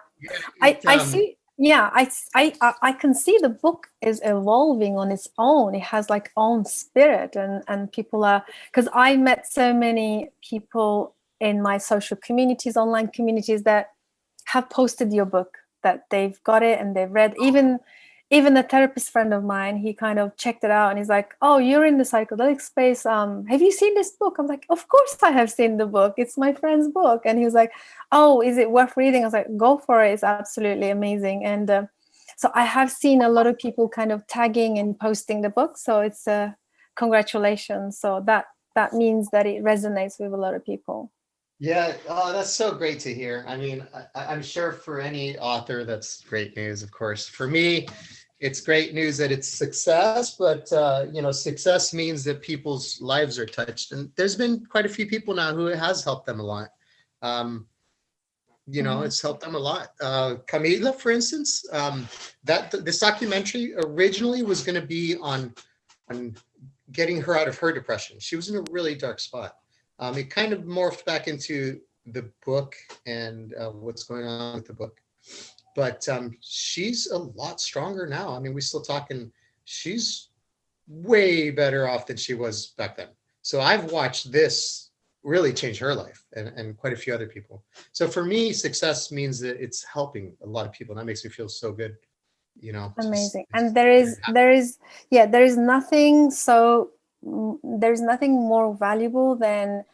I see. Yeah, I can see the book is evolving on its own. It has like own spirit, and people are, because I met so many people in my social communities, online communities, that have posted your book, that they've got it and they've read. Even a therapist friend of mine, he kind of checked it out and he's like, "Oh, you're in the psychedelic space. Have you seen this book?" I'm like, "Of course I have seen the book. It's my friend's book." And he was like, "Oh, is it worth reading?" I was like, "Go for it. It's absolutely amazing." And so I have seen a lot of people kind of tagging and posting the book. So it's congratulations. So that means that it resonates with a lot of people. Yeah, oh, that's so great to hear. I mean, I'm sure for any author, that's great news, of course. For me, it's great news that it's success, but success means that people's lives are touched. And there's been quite a few people now who it has helped them a lot. It's helped them a lot. Camila, for instance, this documentary originally was going to be on getting her out of her depression. She was in a really dark spot. It kind of morphed back into the book and what's going on with the book. But she's a lot stronger now. I mean, we're still talking, she's way better off than she was back then. So I've watched this really change her life and quite a few other people. So for me, success means that it's helping a lot of people. And that makes me feel so good, Amazing. And there is nothing there's nothing more valuable than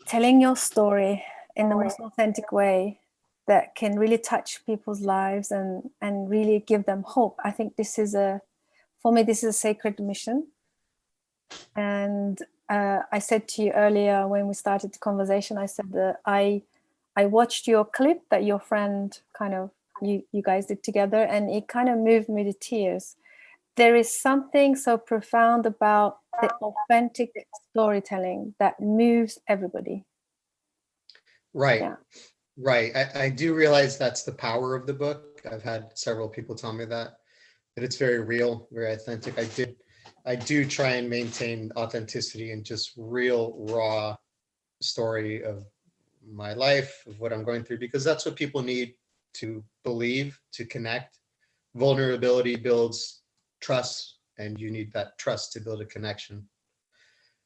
telling your story in the most authentic way that can really touch people's lives and really give them hope. I think for me, this is a sacred mission. And I said to you earlier when we started the conversation, I said that I watched your clip that your friend you guys did together, and it kind of moved me to tears. There is something so profound about the authentic storytelling that moves everybody. Right. Yeah. Right. I do realize that's the power of the book. I've had several people tell me that it's very real, very authentic. I do try and maintain authenticity and just real, raw story of my life, of what I'm going through, because that's what people need to believe, to connect. Vulnerability builds trust, and you need that trust to build a connection.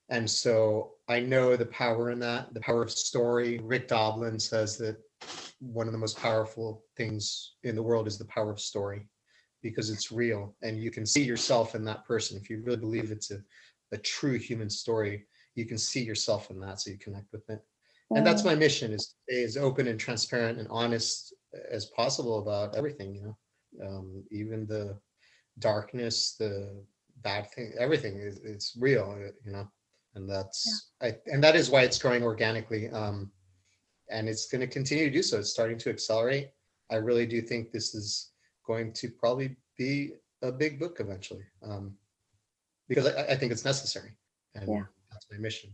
And so I know the power in that, the power of story. Rick Doblin says that one of the most powerful things in the world is the power of story, because it's real and you can see yourself in that person. If you really believe it's a true human story, you can see yourself in that, so you connect with it. And that's my mission, is to stay as open and transparent and honest as possible about everything, even the darkness, the bad thing, everything it's real, and that is why it's growing organically. And it's going to continue to do so. It's starting to accelerate. I really do think this is going to probably be a big book eventually, because I think it's necessary, and that's my mission,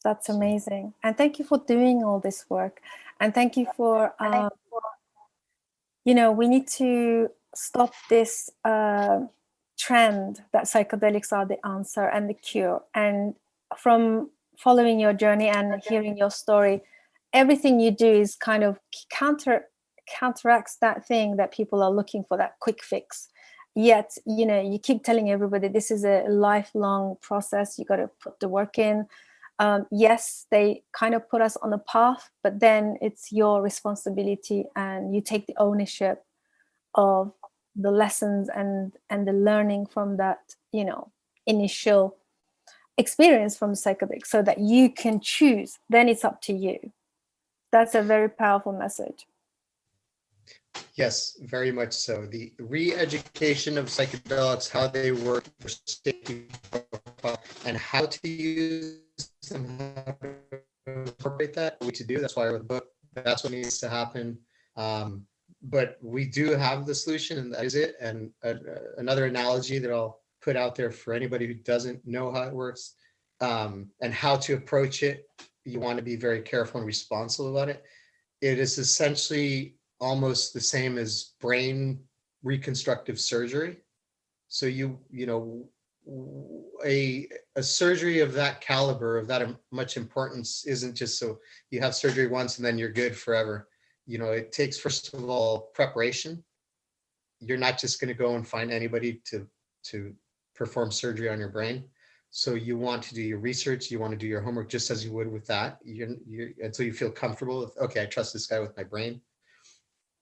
That's amazing. And thank you for doing all this work. And thank you for, we need to stop this trend that psychedelics are the answer and the cure. And from following your journey and hearing your story, everything you do is kind of counteracts that thing that people are looking for, that quick fix. Yet, you know, you keep telling everybody this is a lifelong process. You got to put the work in. Yes, they kind of put us on a path, but then it's your responsibility, and you take the ownership of the lessons and the learning from that, you know, initial experience from psychedelics, so that you can choose. Then it's up to you. That's a very powerful message. Yes, very much so. The re-education of psychedelics, how they work, their safety profile, and how to use them, how to incorporate that, what to do. That's why I wrote the book. That's what needs to happen. But we do have the solution, and that is it. And another analogy that I'll put out there for anybody who doesn't know how it works, and how to approach it, you want to be very careful and responsible about it. It is essentially almost the same as brain reconstructive surgery. So you know, a surgery of that caliber, of that much importance, isn't just so you have surgery once and then you're good forever. You know, it takes, first of all, preparation. You're not just going to go and find anybody to perform surgery on your brain. So you want to do your research, you want to do your homework, just as you would with that. You until you feel comfortable with, okay, I trust this guy with my brain.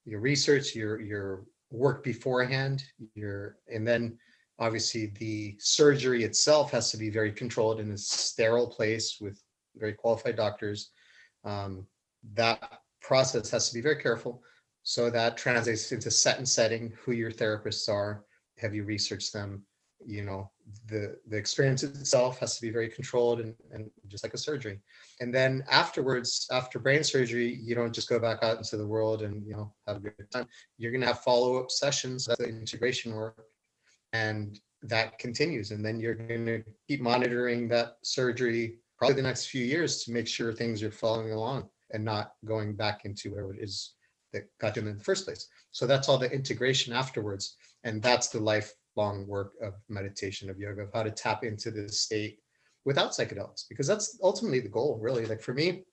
Your research, your work beforehand, and then obviously the surgery itself has to be very controlled in a sterile place with very qualified doctors. That process has to be very careful. So that translates into set and setting, who your therapists are, have you researched them? You know, the experience itself has to be very controlled and just like a surgery. And then afterwards, after brain surgery, you don't just go back out into the world and, you know, have a good time. You're going to have follow-up sessions. That's the integration work, and that continues. And then you're going to keep monitoring that surgery probably the next few years to make sure things are following along and not going back into where it is that got them in the first place. So that's all the integration afterwards. And that's the lifelong work of meditation, of yoga, of how to tap into this state without psychedelics, because that's ultimately the goal, really. Like for me,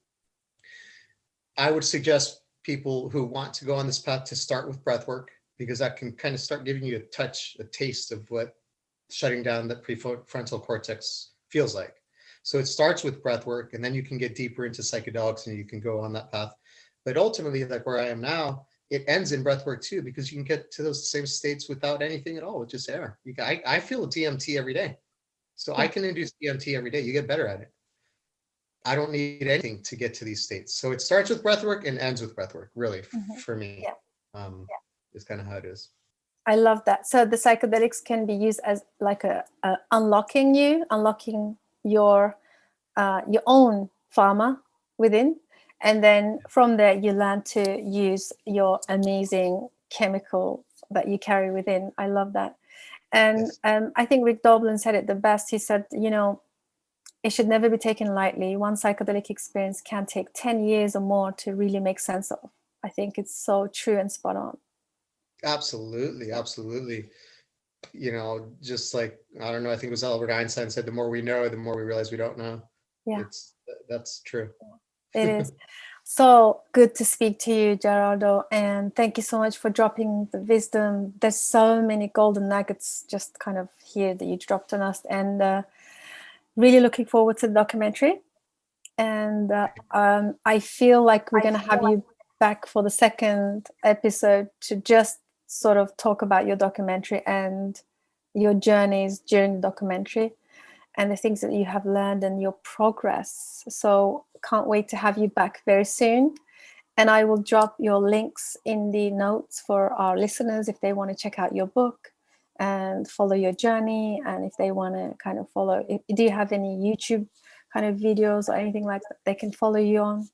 I would suggest people who want to go on this path to start with breath work, because that can kind of start giving you a taste of what shutting down the prefrontal cortex feels like. So it starts with breath work, and then you can get deeper into psychedelics and you can go on that path. But ultimately, like where I am now, it ends in breath work too, because you can get to those same states without anything at all, with just air. I feel DMT every day. So I can induce DMT every day. You get better at it. I don't need anything to get to these states. So it starts with breath work and ends with breath work, really, for me. Is kind of how it is. I love that. So the psychedelics can be used as like a unlocking your own pharma within, and then from there you learn to use your amazing chemicals that you carry within. I love that. And Yes. I think Rick Doblin said it the best. He said, you know, it should never be taken lightly. One psychedelic experience can take 10 years or more to really make sense of. I think it's so true and spot on. Absolutely. Absolutely. You know, just like, I don't know, I think it was Albert Einstein said, the more we know, the more we realize we don't know. Yeah. That's true. It is. So good to speak to you, Gerardo, and thank you so much for dropping the wisdom. There's so many golden nuggets just kind of here that you dropped on us, and really looking forward to the documentary. And I feel like we're going to have you back for the second episode to just sort of talk about your documentary and your journeys during the documentary and the things that you have learned and your progress. So can't wait to have you back very soon. And I will drop your links in the notes for our listeners if they want to check out your book and follow your journey. And if they want to kind of follow, do you have any YouTube kind of videos or anything like that they can follow you on?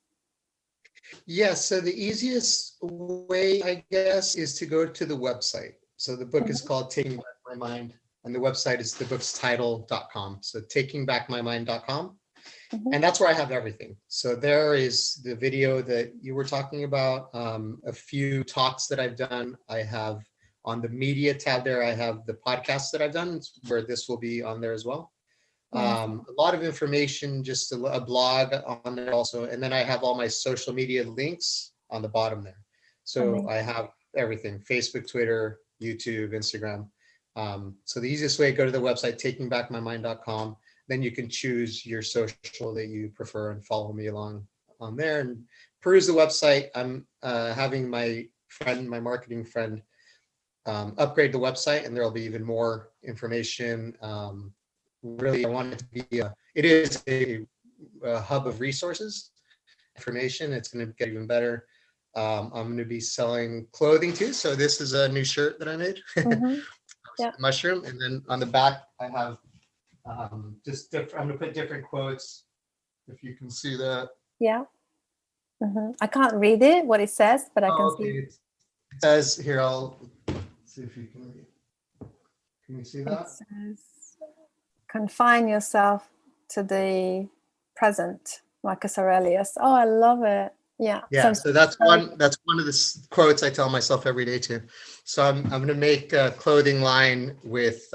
Yes. So the easiest way, I guess, is to go to the website. So the book is called Taking Back My Mind, and the website is thebookstitle.com. So takingbackmymind.com. And that's where I have everything. So there is the video that you were talking about, a few talks that I've done. I have on the media tab there, I have the podcasts that I've done, where this will be on there as well. A lot of information, just a blog on there also. And then I have all my social media links on the bottom there. So I have everything: Facebook, Twitter, YouTube, Instagram. So the easiest way, go to the website, takingbackmymind.com. Then you can choose your social that you prefer and follow me along on there and peruse the website. I'm having my marketing friend, upgrade the website, and there'll be even more information. Really, I want it to be it is a hub of resources, information. It's going to get even better. I'm going to be selling clothing too. So this is a new shirt that I made, Yeah. mushroom. And then on the back, I have just different. I'm going to put different quotes, if you can see that. Yeah. I can't read it, what it says, but I can see. It says here, I'll see if you can read. Can you see that? It says, confine yourself to the present, Marcus Aurelius. Oh, I love it. Yeah. Yeah. So that's one. That's one of the quotes I tell myself every day too. So I'm going to make a clothing line with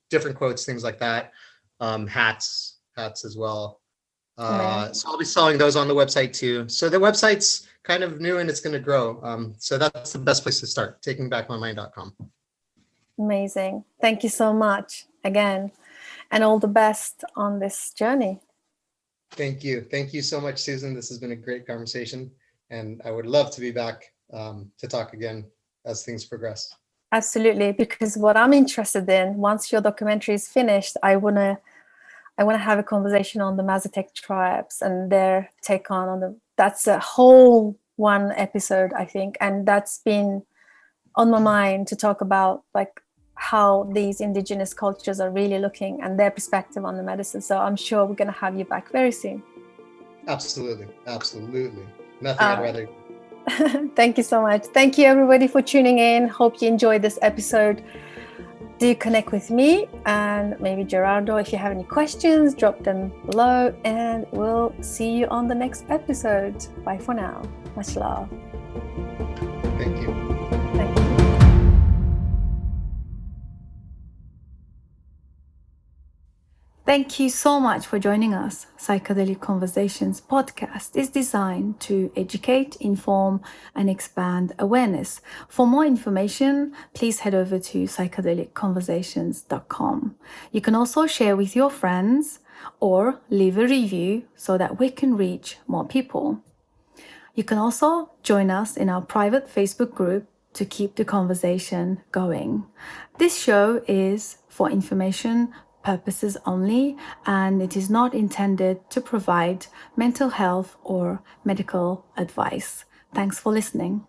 different quotes, things like that. Hats as well. So I'll be selling those on the website too. So the website's kind of new and it's going to grow. So that's the best place to start, takingbackmymind.com. Amazing. Thank you so much again, and all the best on this journey. Thank you. Thank you so much, Susan. This has been a great conversation, and I would love to be back to talk again as things progress. Absolutely, because what I'm interested in, once your documentary is finished, I want to have a conversation on the Mazatec tribes and their take on that's a whole one episode, I think, and that's been on my mind to talk about, like, how these indigenous cultures are really looking and their perspective on the medicine. So I'm sure we're going to have you back very soon. Absolutely. Nothing I'd rather. Thank you so much. Thank you everybody for tuning in. Hope you enjoyed this episode. Do connect with me and maybe Gerardo. If you have any questions, drop them below, and we'll see you on the next episode. Bye for now. Much love. Thank you. Thank you. Thank you so much for joining us. Psychedelic Conversations podcast is designed to educate, inform, and expand awareness. For more information, please head over to psychedelicconversations.com. You can also share with your friends or leave a review so that we can reach more people. You can also join us in our private Facebook group to keep the conversation going. This show is for information purposes only, and it is not intended to provide mental health or medical advice. Thanks for listening.